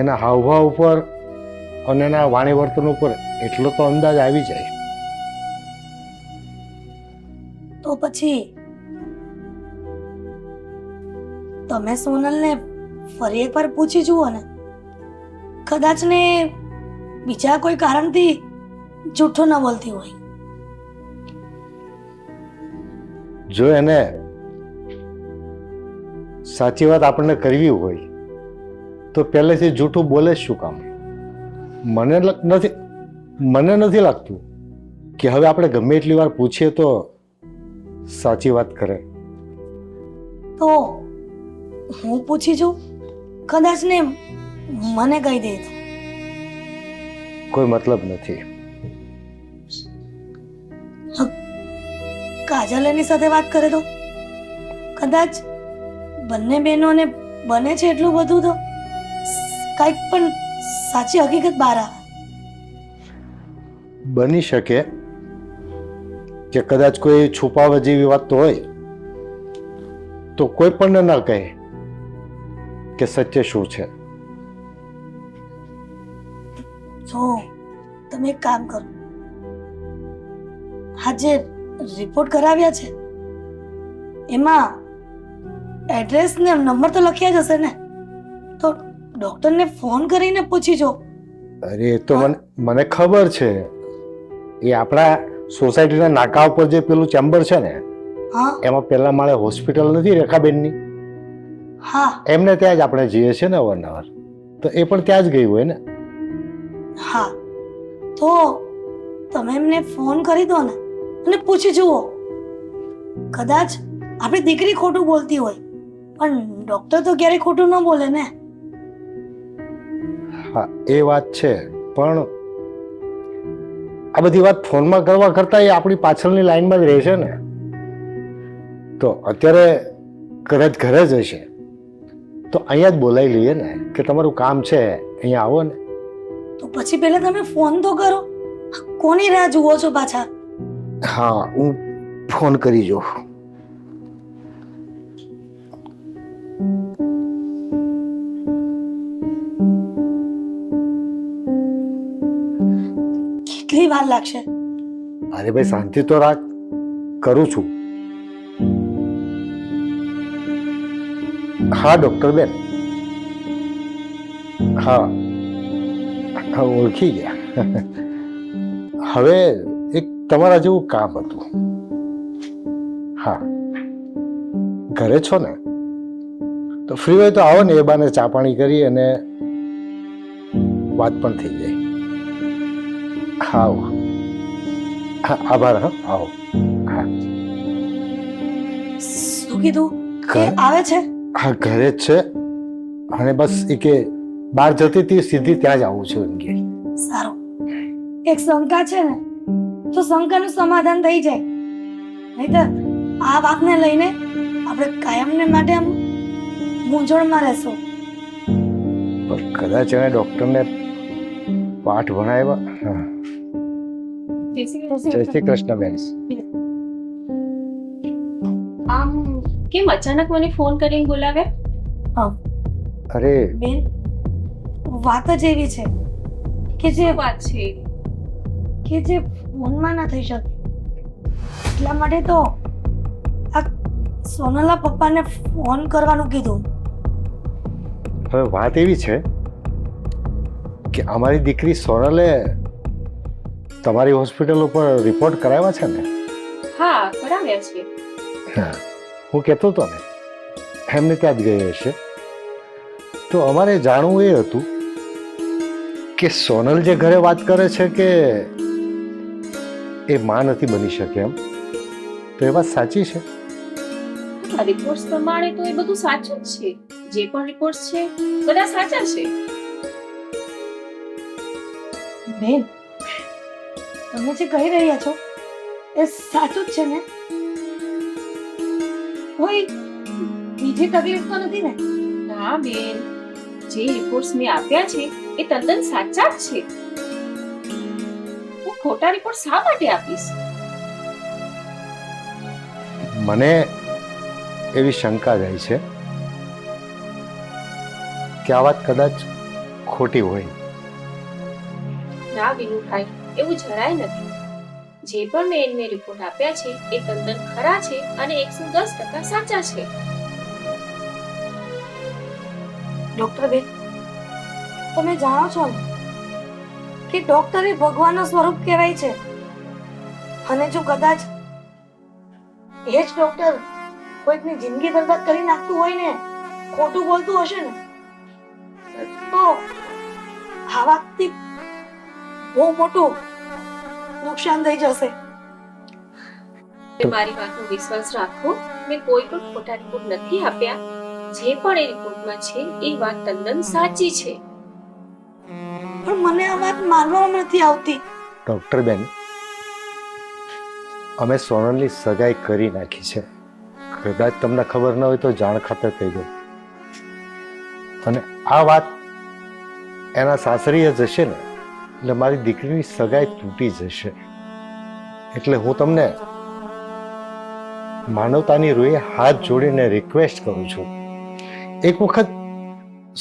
એના હાવભાવ ઉપર અને એના વાણી વર્તન ઉપર એટલો તો અંદાજ આવી જાય. તો પછી તમે સોનલને ફરી એકવાર પૂછી જુઓ ને. કદાચ ને બીજા કોઈ કારણથી જૂઠું ન બોલતી હોય. જો એને સાચી વાત આપણને કરવી હોય તો પહેલેથી જૂઠું બોલે શું કામ? મને નથી લાગતું કે હવે આપણે ગમે એટલી વાર પૂછીએ તો સાચી વાત કરે. તો હું પૂછી જોઉં, કદાચ ને મને કહી દે તો. કોઈ મતલબ નથી. કાજલ એની સાથે વાત કરે તો કદાચ બંને બહેનોને બને છે એટલું બધું તો કંઈક પણ સાચી હકીકત બહાર આવે. બની શકે કે કદાચ કોઈ છુપાવા જેવી વાત તો હોય તો કોઈ પણ ન કહે કે સત્ય શું છે. જો તમે એક કામ કરો, આજે રિપોર્ટ કરાવ્યા છે એમાં એડ્રેસ ને નંબર તો લખ્યા જ હશે ને, તો ડોક્ટરને ફોન કરીને પૂછી જો. અરે એ તો મને ખબર છે. એ આપણા સોસાયટીના નાકા ઉપર જે પેલું ચેમ્બર છે ને હા એમાં પહેલા માળે હોસ્પિટલ નથી રેખાબેનની? હા એમને ત્યાં જ આપણે જઈએ છીએ ને અવારનવાર, તો એ પણ ત્યાં જ ગઈ હોય ને. હા તો તમે એમને ફોન કરી દો ને અને પૂછી જુઓ. કદાચ આપણી દીકરી ખોટું બોલતી હોય પણ ડોક્ટર તો ક્યારેય ખોટું ન બોલે ને. હા એ વાત છે, પણ આ બધી વાત ફોનમાં કરવા કરતા એ આપણી પાછળની લાઈનમાં જ રહે છે ને. તો અત્યારે કદાચ ઘરે જ હશે તો અહીંયા જ બોલાવી લઈએ ને કે તમારું કામ છે અહીંયા આવો ને. તો પછી પહેલા તમે ફોન તો કરો. કોની રાહ જુઓ છો પાછા? હા હું ફોન કરી જોઉં. કેટલી વાર લાગશે? અરે ભાઈ શાંતિ તો રાખ, કરું છું. હા ડોક્ટર બેન, હા હા ઓળખી ગયા. હવે એક તમારા જેવું કામ હતું. હા ઘરે છો ને? તો ફ્રી હોય તો આવો ને, એ બાને ચા પાણી કરી અને વાત પણ થઈ જાય. હા આવો. હા આભાર. હા આવો. હા શું કીધું? કે આવે છે? હા ઘરે જ છે. અને બસ એ કે બહાર જતી હતી સીધી ત્યાં જ આવું છું એમ કે. સારું, એક શંકા છે ને તો શંકાનું સમાધાન થઈ જાય, નહીતર આ વાતને લઈને આપણે કાયમને માટે આમ મૂંઝવણમાં રહેશું. પણ કદાચ એને ડોક્ટરને પાઠ ભણાવ્યા. હા. જય શ્રી કૃષ્ણ બેન. આમ કેમ અચાનક મને ફોન કરીને બોલાવ્યા? અરે બેન, વાત જ એવી છે કે જે વાત છે ફોનમાં ના થઈ શકે, એટલા માટે તો આ સોનલના પપ્પાને ફોન કરવાનું કીધું. હવે વાત એવી છે કે અમારી દીકરી સોનલે તમારી હોસ્પિટલ ઉપર રિપોર્ટ કરાવ્યા છે ને? હા, કરાવ્યા છે. હા, હું કહેતો હતો ને એમને ત્યાં જ ગઈ હશે. તો અમારે જાણવું એ હતું કે સોનલ જે ઘરે વાત કરે છે કે એ માં નથી બની શકે એમ, તો એ વાત સાચી છે? રિપોર્ટ્સ પ્રમાણે તો એ બધું સાચું જ છે. જે પણ રિપોર્ટ્સ છે બધા સાચા છે. બેન, તમે જે કહી રહ્યા છો એ સાચું જ છે ને? કોઈ બીજી તકલીફ તો નથી ને? ના બેન, જે રિપોર્ટ્સ મેં આપ્યા છે એ તદ્દન સાચા જ છે. હું ખોટા રિપોર્ટ શા માટે આપીશ? મને એવી શંકા જાય છે કે આ વાત કદાચ ખોટી હોય. ના વિનુભાઈ, એવું જરાય નથી. જે પણ મેં એમને રિપોર્ટ આપ્યા છે એ તદ્દન ખરા છે અને 110% સાચા છે. ડોક્ટર બેન, તમે જાણો છો ને કે ડોક્ટર એ ભગવાનનું સ્વરૂપ કહેવાય છે, અને જો કદાચ એ જ ડોક્ટર કોઈકની જિંદગી બરબાદ કરી નાખતું હોય ને, ખોટું બોલતું હશે ને, તો આ વાતથી બહુ મોટું નુકસાન થઈ જશે. મારી વાતનો વિશ્વાસ રાખો. મેં કોઈ પણ ખોટા રિપોર્ટ નથી આપ્યા. જે પણ એ રિપોર્ટમાં છે એ વાત તદ્દન સાચી છે. પણ મને આ વાત માનવામાં નથી આવતી. ડોક્ટર બેન, અમે સોનલની સગાઈ કરી નાખી છે. કદાચ તમને ખબર ન હોય તો જાણ ખાતર કહી દો. અને આ વાત એના સાસરીએ જશે ને એટલે મારી દીકરીની સગાઈ તૂટી જશે. એટલે હું તમને માનવતાની રૂએ હાથ જોડીને રિક્વેસ્ટ કરું છું, એક વખત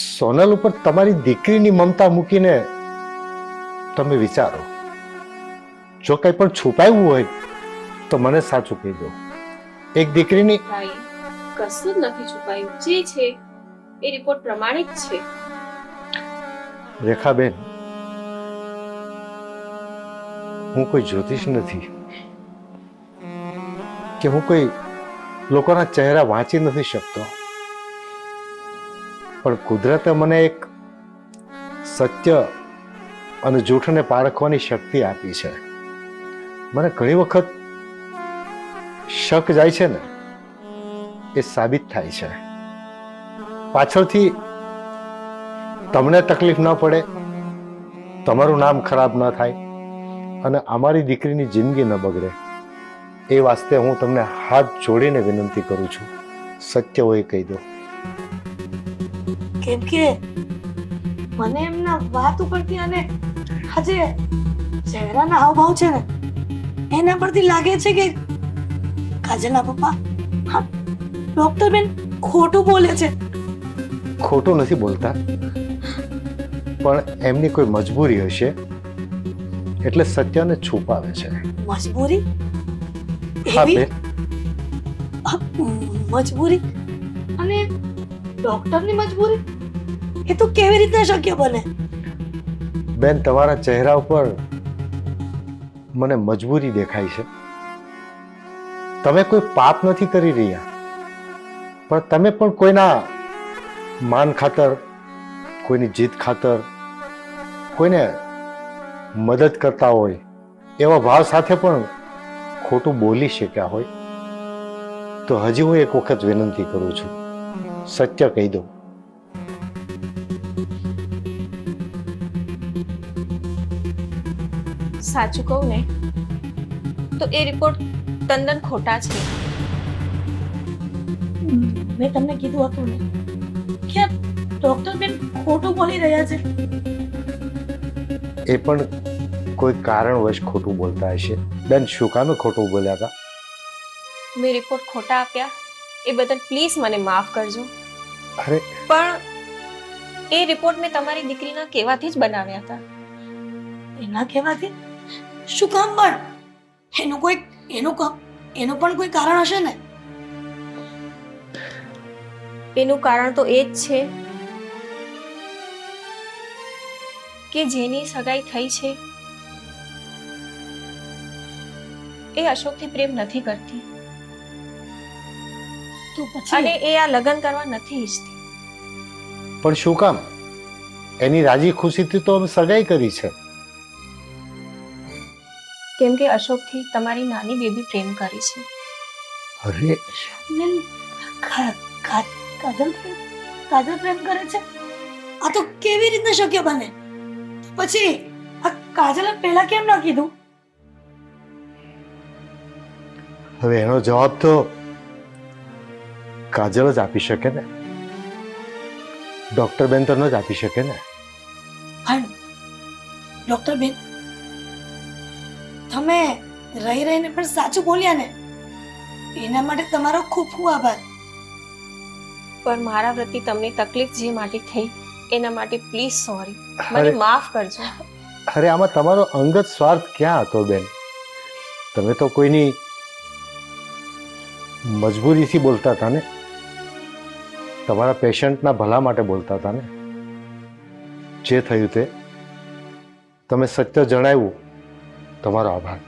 સોનલ ઉપર તમારી દીકરીની મમતા મૂકીને તમે વિચારો. જો કંઈ પણ છુપાયું હોય તો મને સાચું કહી દો. એક દીકરીની ભાઈ, કશું જ નથી છુપાયું. જે છે એ રિપોર્ટ પ્રમાણિત છે. રેખાબેન, હું કોઈ જ્યોતિષ નથી કે હું કોઈ લોકોના ચહેરા વાંચી નથી શકતો, પણ કુદરતે મને એક સત્ય અને જૂઠને પારખવાની શક્તિ આપી છે. મને ઘણી વખત શક જાય છે ને એ સાબિત થાય છે. પાછળથી તમને તકલીફ ન પડે, તમારું નામ ખરાબ ન થાય અને અમારી દીકરીની જિંદગી ન બગડે, એ વાસ્તે હું તમને હાથ જોડીને વિનંતી કરું છું, સત્ય હોય કહી દો. કેમ કે મને એમના વાત ઉપરથી અને આજે ચહેરાના હાવભાવ છે ને એના પરથી લાગે છે કે કાજલના પપ્પા, હા, ડોક્ટર બેન ખોટું બોલે છે. ખોટું નથી બોલતા, પણ એમની કોઈ મજબૂરી હશે એટલે સત્યને છુપાવે છે. મજબૂરી? હા એવી બેન, મજબૂરી? અને ડોક્ટરની મજબૂરી? એ તો કેવી રીતે શક્ય બને? બેન, તમારા ચહેરા ઉપર મને મજબૂરી દેખાય છે. તમે કોઈ પાપ નથી કરી રહ્યા, પણ તમે પણ કોઈના માન ખાતર, કોઈની જીત ખાતર, કોઈને મદદ કરતા હોય એવા ભાવ સાથે પણ ખોટું બોલી શક્યા હોય. તો હજી હું એક વખત વિનંતી કરું છું, સત્ય કહી દો. સાચું કહું ને તો એ રિપોર્ટ તદ્દન ખોટા છે. મેં તમને કીધું હતું ને કે ડોક્ટર બેન ખોટું બોલી રહ્યા છે. એ પણ કોઈ કારણવશ ખોટું બોલતા હશે. બેન શું કામે ખોટું બોલ્યા હતા? મેં રિપોર્ટ ખોટા આપ્યા એ બદલ પ્લીઝ મને માફ કરજો. અરે પણ એ રિપોર્ટ મેં તમારી દીકરીના કહેવાથી જ બનાવ્યા હતા. એના કહેવાથી શું કામ? પણ એનું પણ કોઈ કારણ હશે ને. એનું કારણ તો એ જ છે કે જેની સગાઈ થઈ છે એ અશોકથી પ્રેમ નથી કરતી તો પછી અને એ આ લગ્ન કરવા નથી ઈચ્છતી. પણ શું કામ? એની રાજી ખુશીથી તો અમે સગાઈ કરી છે. કેમ કે અશોકથી તમારી નાની બેબી પ્રેમ કરી છે. અરે બેન, કાજલ પ્રેમ કરે છે? આ તો કેવી રીતના શક્ય બને? પછી આ કાજલે પહેલા કેમ ના કીધું? હવે એનો જવાબ તો કાજલ જ આપી શકે ને. ડોક્ટર બેન તો ન જ આપી શકે ને. પણ ડોક્ટર બેન, તમે રહી રહીને પણ સાચું બોલ્યા ને, એના માટે તમારો ખૂબ ખૂબ આભાર. પણ મારા પ્રતિ તમને તકલીફ જે માટે થઈ એના માટે પ્લીઝ સોરી, મને અરે માફ કરજો. અરે આમાં તમારો અંગત સ્વાર્થ ક્યાં હતો બેન? તમે તો કોઈની મજબૂરીથી બોલતા હતા ને, તમારા પેશન્ટના ભલા માટે બોલતા હતા ને. જે થયું તે તમે સત્ય જણાવ્યું, તમારો આભાર.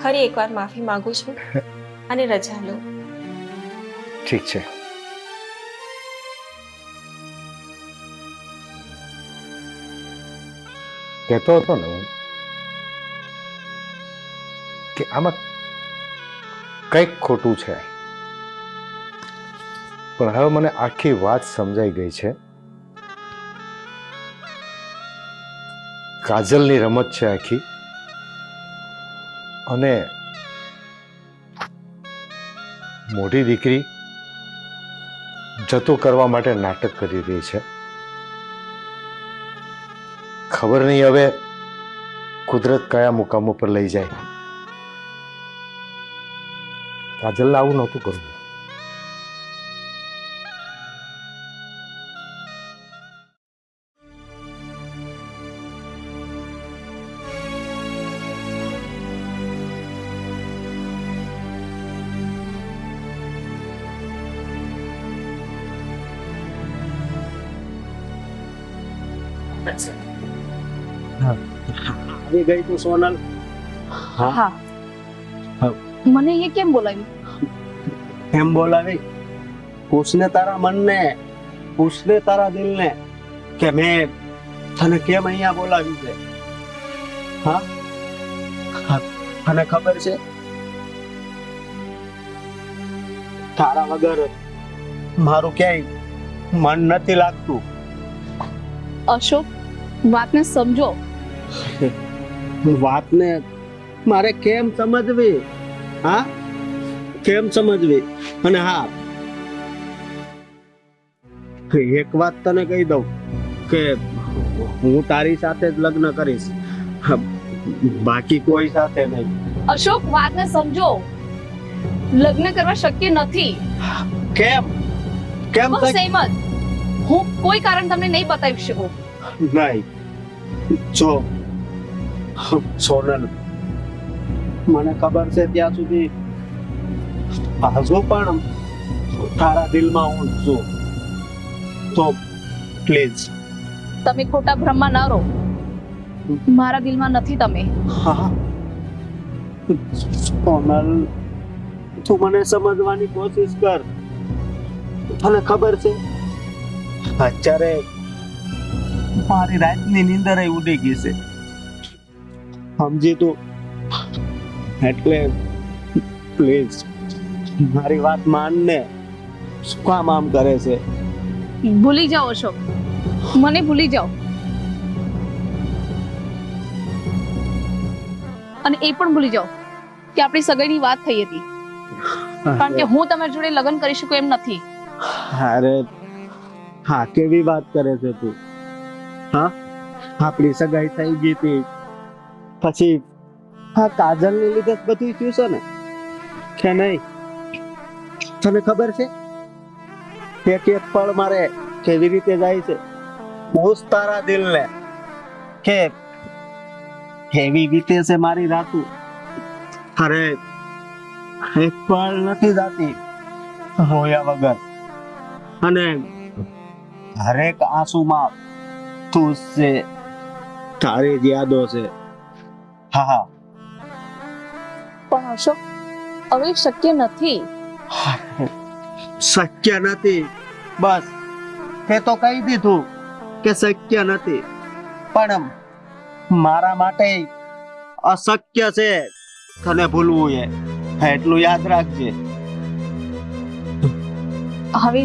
ફરી એકવાર માફી માંગુ છું અને રજા લો. ઠીક છે. કહેતો હતો ને હું કે આમાં કંઈક ખોટું છે, પણ હવે મને આખી વાત સમજાઈ ગઈ છે. કાજલની રમત છે આખી, અને મોટી દીકરી જતું કરવા માટે નાટક કરી રહી છે. ખબર નહીં હવે કુદરત કયા મુકામ ઉપર લઈ જાય. કાજલને આવું નહોતું કરવું. આવી ગઈ તું સોનલ? હા, હા. મને એ કેમ બોલાવ્યું? એમ બોલાવી? પૂછને તારા મનને, પૂછને તારા દિલને કે મેં તને કેમ અહીંયા બોલાવી છે. હા, તને ખબર છે તારા વગર મારું ક્યાંય મન નથી લાગતું. અશોક, વાતને સમજો. વાતને મારે કેમ સમજવી? હા, કેમ સમજવી? અને હા, એક વાત તને કહી દઉં કે હું તારી સાથે જ લગ્ન કરીશ, બાકી કોઈ સાથે નહીં. અશોક, વાતને સમજો. લગ્ન કરવા શક્ય નથી. કેમ? કેમ બસ એમ જ. હું કોઈ કારણ તમને નહીં બતાવી શકું. નહીં? જો સોનલ, મને ખબર છે ત્યાં સુધી હજુ પણ તારા દિલમાં હું છું, તો પ્લીઝ. તમે ખોટા ભ્રમમાં ન રહો. મારા દિલમાં નથી તમે. હા સોનલ, તું મને સમજવાની કોશિશ કર. તને ખબર છે અત્યારે મારી રાતની નીંદર ઉડી ગઈ છે, સમજી તું? એટલે પ્લીઝ મારી વાત માન ને. શું કામ આમ કરે છે? ભૂલી જાઓ અશોક, મને ભૂલી જાઓ. અને એ પણ ભૂલી જાઓ કે આપણી સગાઈની વાત થઈ હતી, કારણ કે હું તમારી જોડે લગ્ન કરી શકું એમ નથી. અરે હા, કેવી વાત કરે છે તું? હા, આપણી સગાઈ થઈ ગઈ હતી પછી હા કાજલને લીધે જ બધું થયું છે ને કે નહીં? તને ખબર છે એક એક પળ મારે કેવી રીતે જાય છે? પૂછ તારા દિલને કે કેવી રીતે છે મારી રાતું. અરે એક પળ નથી જાતી રોયા વગર, અને હરેક આંસુમાં તું છે, તારી જ યાદો છે. હા હા, પણ અશોક, હવે શક્ય નથી. શક્ય નથી, બસ તે તો કહી દીધું કે શક્ય નથી, પણ મારા માટે અશક્ય છે તને ભૂલવું એ, એટલું યાદ રાખજે. હવે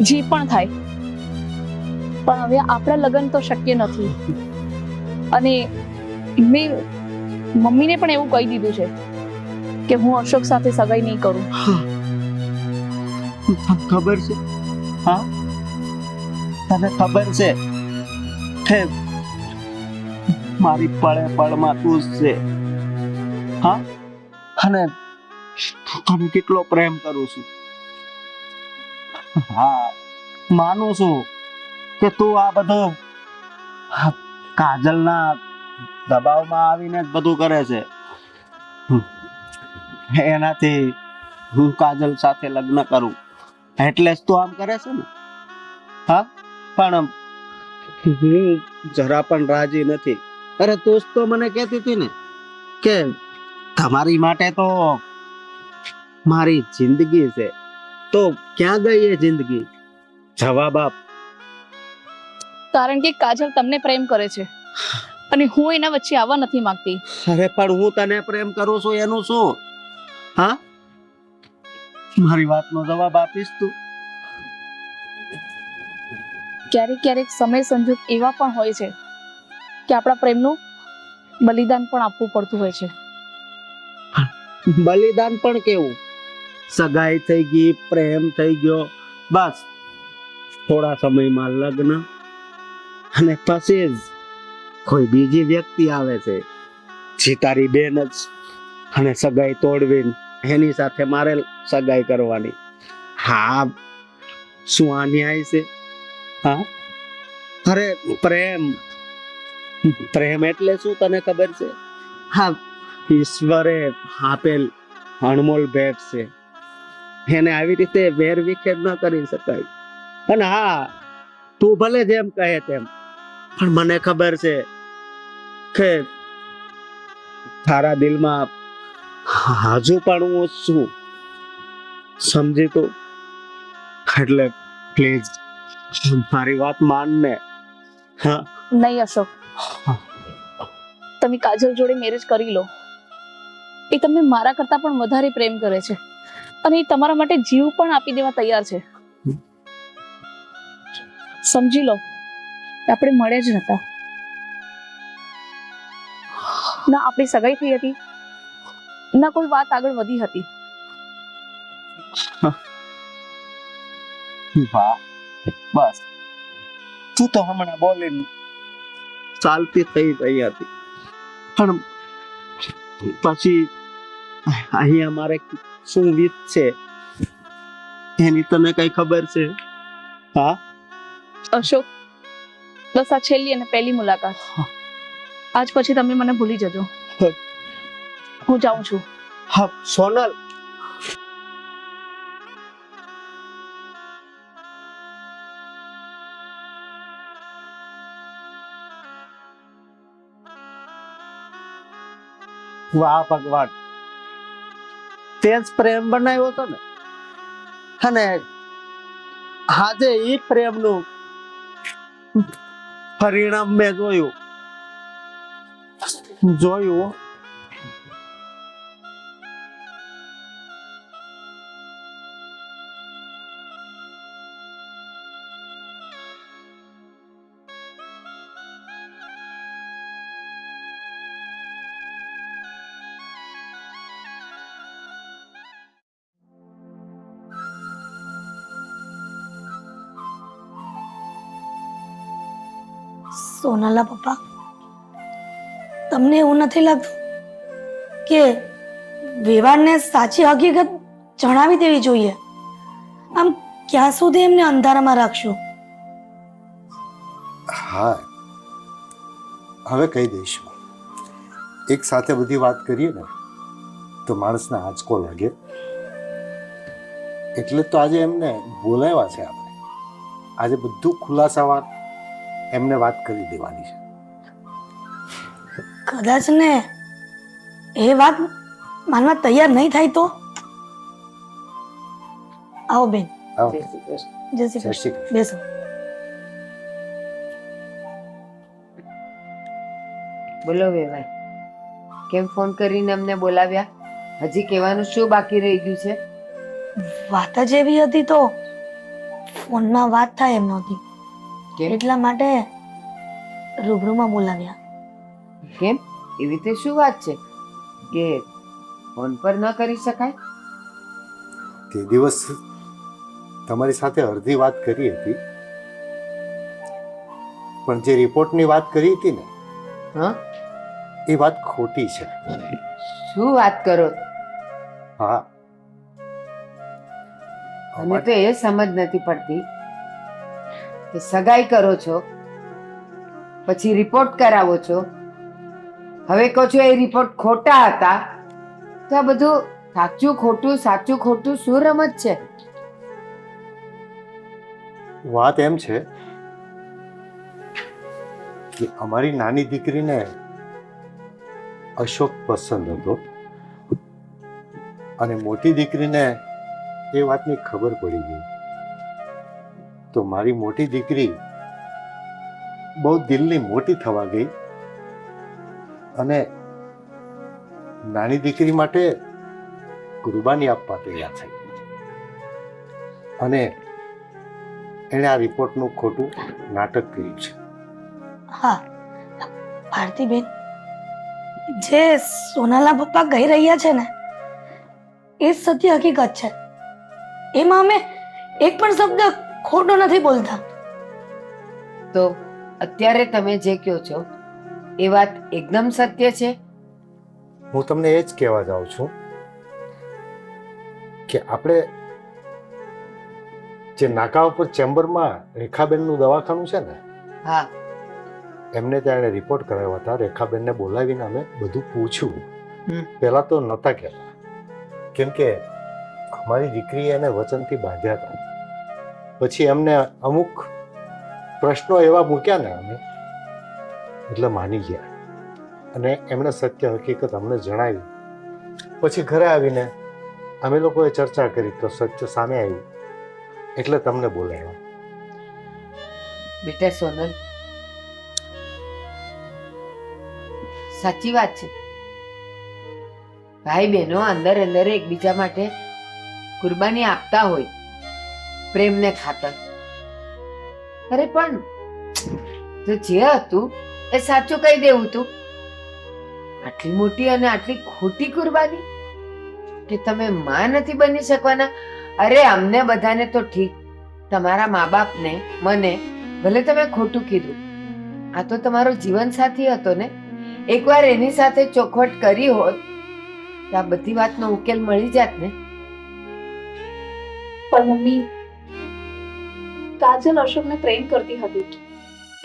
જે પણ થાય, પણ હવે આપણા લગ્ન તો શક્ય નથી. અને મેં મમ્મીને પણ એવું કહી દીધું છે કે હું અશોક સાથે સગાઈ નહીં કરું. તને ખબર છે? હા, તને ખબર છે કે મારી પળે પળમાં તું જ છે. હા, અને તને કેટલો પ્રેમ કરું છું. હા, માનું છું કે તું આ બધું કાજલના દબાવમાં આવીને જ બધું કરે છે. એનાથી હું કાજલ સાથે લગ્ન કરું એટલે જ તું આમ કરે છે ને? હા, પણ હું જરા પણ રાજી નથી. અરે તું જ તો મને કહેતી હતી ને કે તમારી માટે તો મારી જિંદગી છે, તો ક્યાં ગઈ એ જિંદગી? જવાબ આપ. કારણ કે કાજલ તમને પ્રેમ કરે છે અને હું એના વચ્ચે આવવા નથી માંગતી. અરે પણ હું તને પ્રેમ કરું છું એનું શું? હા, મારી વાતનો જવાબ આપીશ તું? ક્યારેક ક્યારેક સમય સંજોગ એવા પણ હોય છે કે આપણા પ્રેમનું બલિદાન પણ આપવું પડતું હોય છે. બલિદાન પણ કેવું? સગાઈ થઈ ગઈ, પ્રેમ થઈ ગયો, બસ થોડા સમયમાં લગ્ન, અને પછી જ કોઈ બીજી વ્યક્તિ આવે છે જે તારી બેન જ, અને સગાઈ તોડવીને એની સાથે મારે સગાઈ કરવાની. હા, શું આ ન્યાય છે? હા, અરે પ્રેમ, પ્રેમ એટલે શું તને ખબર છે? હા, ઈશ્વરે આપેલ અનમોલ ભેટ છે, એને આવી રીતે વેર વિખેર ન કરી શકાય. અને હા, તું ભલે જેમ કહે તેમ, પણ મને ખબર છે કે તારા દિલમાં હજુ પણ હું છું, સમજી તું? એટલે પ્લીઝ મારી વાત માન ને. હા, નહીં અશોક, તમે કાજલ જોડે મેરેજ કરી લો. એ તમને મારા કરતા પણ વધારે પ્રેમ કરે છે અને એ તમારા માટે જીવ પણ આપી દેવા તૈયાર છે. સમજી લો કે આપણે મળે જ નતા. ના આપણી સગાઈ થઈ હતી, ના કોઈ વાત આગળ વધી હતી. વાહ, બસ તું તો હમણાં બોલીને ચાલતી થઈ ગઈ હતી, પણ પછી અહીંયા મારે શું વીત છે એની તને કઈ ખબર છે? હા અશોક, બસ આ છેલ્લી અને પહેલી મુલાકાત. આજ પછી તમે મને ભૂલી જજો. હું જાઉં છું. હા સોનલ, વાહ ભગવાન, તે જ પ્રેમ બનાવ્યો હતો ને, અને આજે ઈ પ્રેમનું પરિણામ મેં જોયું. સોનાલા પપ્પા, તમને એવું નથી લાગતું કે વેવાણને સાચી હકીકત જણાવી દેવી જોઈએ? આમ ક્યાં સુધી એમને અંધારામાં રાખશો? હા, હવે કહી દઈશું. એક સાથે બધી વાત કરીએ ને તો માણસને આંચકો લાગે. એટલે તો આજે એમને બોલાવ્યા છે આપણે. આજે બધું ખુલાસાવાર એમને વાત કરી દેવાની છે. કદાચ ને એ વાત માનવા તૈયાર નહીં થાય તો? આવો બેન. આવો. જય શ્રી જય શ્રી કૃષ્ણ. કૃષ્ણ. બેસો. બોલો વેવાઈ, કેમ ફોન કરીને અમને બોલાવ્યા? હજી કહેવાનું શું બાકી રહી ગયું છે? વાત જ એવી હતી તો ફોનમાં વાત થાય એમ નહોતી, કેમ? એટલા માટે રૂબરૂમાં બોલાવ્યા. કેમ? એવી તે શું વાત છે કે ફોન પર ન કરી શકાય? તે દિવસ તમારી સાથે અડધી વાત કરી હતી, પણ જે રિપોર્ટની વાત કરી હતી ને હા, એ વાત ખોટી છે. શું વાત કરો? હા, મને તો એ સમજ નથી પડતી કે સગાઈ કરો છો, પછી રિપોર્ટ કરાવો છો, હવે કહો છો એ રિપોર્ટ ખોટા હતા. તો આ બધું સાચું ખોટું સાચું ખોટું શું રમત છે? વાત એમ છે કે અમારી નાની દીકરીને અશોક પસંદ હતો અને મોટી દીકરીને એ વાતની ખબર પડી ગઈ. તો મારી મોટી દીકરી બહુ દિલની મોટી થવા ગઈ અને નાની દીકરી માટે કુરબાની આપવા તૈયાર થઈ અને એણે આ રિપોર્ટનું ખોટું નાટક કર્યું છે. હા ભારતીબેન, જે સોનાલા પપ્પા કહી રહ્યા છે ને એ સત્ય હકીકત છે. એમાં અમે એક પણ શબ્દ ખોટો નથી બોલતા. તો અત્યારે તમે જે કહો છો એ વાત એકદમ સત્ય છે. હું તમને એ જ કહેવા જાઉં છું કે આપણે જે નાકા ઉપર ચેમ્બરમાં રેખાબેનનું દવાખાનું છે ને, હા, એમને ત્યાં એણે રિપોર્ટ કરાવ્યા હતા. રેખાબેનને બોલાવીને અમે બધું પૂછ્યું. હમ. પહેલા તો નહોતા કહેતા, કેમ કે અમારી દીકરીએ એને વચનથી બાંધ્યા હતા. પછી એમને અમુક પ્રશ્નો એવા મૂક્યા ને અમે એટલે માની ગયા અને એમણે સત્ય હકીકત અમને જણાવી. પછી ઘરે આવીને અમે લોકોએ ચર્ચા કરી તો સત્ય સામે આવ્યું એટલે તમને બોલાવ્યા. બેટા સોનલ, સાચી વાત છે. ભાઈ બહેનો અંદર અંદર એકબીજા માટે કુરબાની આપતા હોય પ્રેમને ખાતર. અરે પણ તો જે હતું એ સાચું કહી દેવું તું. આટલી મોટી અને આટલી ખોટી કુરબાની કે તમે માં નથી બની શકવાના. અરે અમને બધાને તો ઠીક, તમારા મા બાપને મને ભલે તમે ખોટું કીધું, આ તો તમારો જીવન સાથી હતો ને. એકવાર એની સાથે ચોખવટ કરી હોત તો આ બધી વાતનો ઉકેલ મળી જાત ને. પણ મમ્મી, કાજલ અશોકને પ્રેમ કરતી હતી,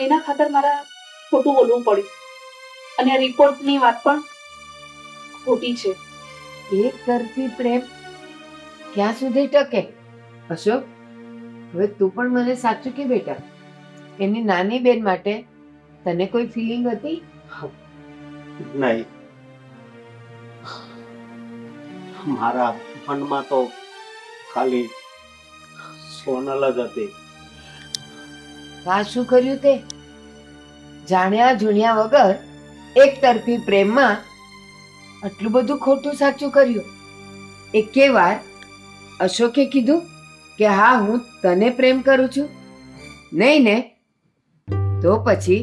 એના ખાતર મારા ખોટું બોલવું પડ્યું અને આ રિપોર્ટની વાત પણ ખોટી છે. એક તરફી પ્રેમ ક્યાં સુધી ટકે? અશોક, હવે તું પણ મને સાચું કે બેટા, એની નાની બેન માટે તને કોઈ ફિલિંગ હતી? નહીં, મારા મનમાં તો ખાલી સોનલ જ હતી. આ શું કર્યું તે? જાણ્યા જુણ્યા વગર એક તરફી પ્રેમમાં આટલું બધું ખોટું સાચું કર્યું. એકે વાર અશોકે કીધું કે હા હું તને પ્રેમ કરું છું? નહીં ને? તો પછી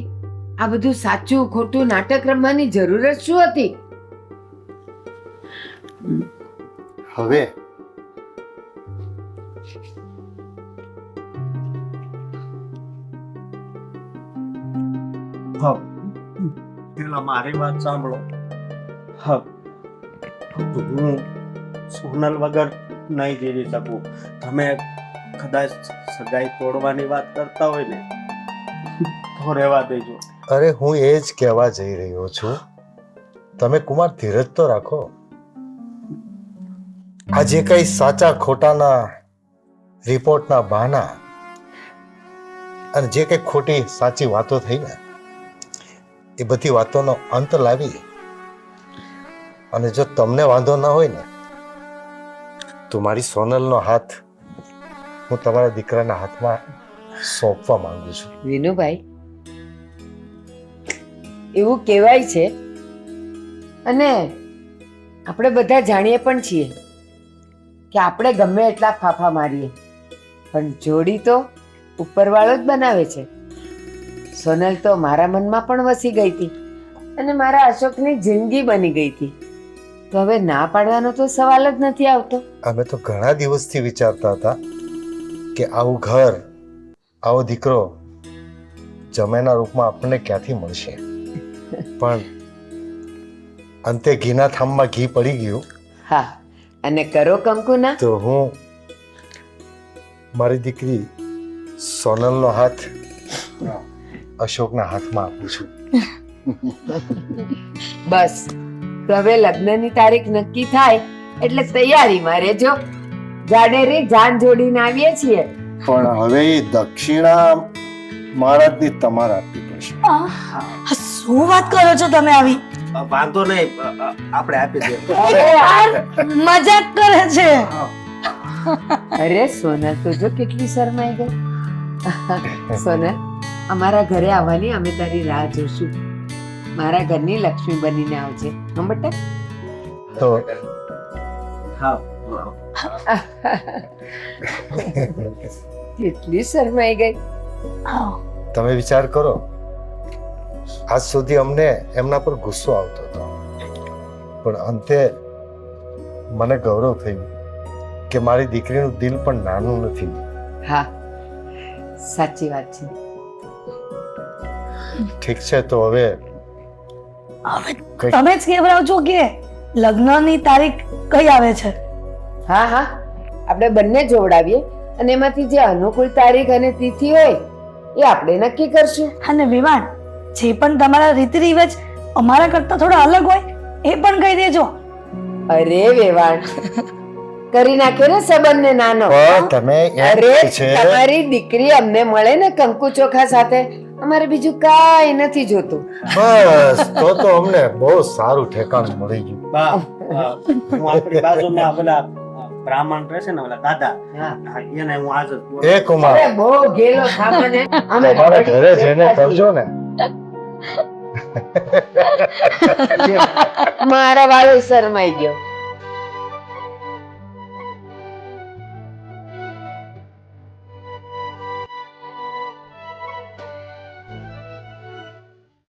આ બધું સાચું ખોટું નાટક રમવાની જરૂરત શું હતી? હવે હા પેલા મારી વાત સાંભળો. હા હું સોનલ વગર નહીં જીવી શકું. તમે કદાચ સગાઈ તોડવાની વાત કરતા હોય ને તો રહેવા દેજો. અરે હું એ જ કહેવા જઈ રહ્યો છું. તમે કુમાર ધીરજ તો રાખો. આ જે કઈ સાચા ખોટાના રિપોર્ટના બહાના અને જે કઈ ખોટી સાચી વાતો થઈ ને એ બધી વાતોનો અંત લાવી અને જો તમને વાંધો ના હોય ને તો મારી સોનલનો હાથ હું તમારા દીકરાના હાથમાં સોંપવા માંગુ છું. વિનુભાઈ, એવું કહેવાય છે અને આપણે બધા જાણીએ પણ છીએ કે આપણે ગમે એટલા ફાફા મારીએ પણ જોડી તો ઉપરવાળો જ બનાવે છે. સોનલ તો મારા મનમાં પણ વસી ગઈ હતી અને મારા અશોકની જિંદગી બની ગઈ હતી. તો હવે ના પાડવાનો તો સવાલ જ નથી આવતો. અમે તો ઘણા દિવસથી વિચારતા હતા કે આવું ઘર, આવો દીકરો જમાઈના રૂપમાં આપણને ક્યાંથી મળશે, પણ અંતે ઘીના થામમાં ઘી પડી ગયું. હા, અને કરો કંકુના. તો હું મારી દીકરી સોનલનો હાથ અશોકના હાથમાં આપું છું. બસ તો હવે લગ્નની તારીખ નક્કી થાય એટલે તૈયારીમાં રહેજો. જાડેરી જાન જોડીને આવીએ છીએ. પણ હવે એ દક્ષિણા મહારાજની તમારે આપવી પડશે. શું વાત કરો છો તમે આવી? વાંધો નહીં, આપણે આપી દઈએ. મજાક કરે છે. અરે સોનલ તો જો કેટલી શરમાઈ ગઈ. સોનલ, અમારા ઘરે આવવાની અમે તારી રાહ જોશું. મારા ઘરની લક્ષ્મી બનીને આવજે, હો બેટા. તો હા કેટલી શરમાઈ ગઈ. તમે વિચાર કરો, આજ સુધી અમને એમના પર ગુસ્સો આવતો હતો, પણ અંતે મને ગૌરવ થયું કે મારી દીકરીનું દિલ પણ નાનું નથી. હા, સાચી વાત છે. ઠીક છે, તો હવે હવે તમે જ કહેવડાવજો કે લગ્નની તારીખ કઈ આવે છે. હા હા, આપણે બંને જોવડાવીએ અને એમાંથી જે અનુકૂળ તારીખ અને તિથિ હોય એ આપણે નક્કી કરશું. અને વિવાન, જે પણ તમારા રીતિ રિવાજ અમારા કરતા થોડા અલગ હોય એ પણ કહી દેજો. અરે વેવાણ, કરી નાખ્યો ને સંબંધને નાનો. પણ તમે અરે તમારી દીકરી અમને મળે ને કંકુ ચોખા સાથે, અમારે બીજું કાંઈ નથી જોતું. બસ તો અમને બહુ સારું ઠેકાણું મળી ગયું. બા, હું આપણી બાજુમાં પેલા બ્રાહ્મણ રહેશે ને, પેલા દાદા, હા. એને હું આજ જ બોલું. એ કુમાર, અરે બહુ ગેલો થામને અમે તમારા ઘરે જઈને કરજો ને. મારા વાળો શરમાઈ ગયો.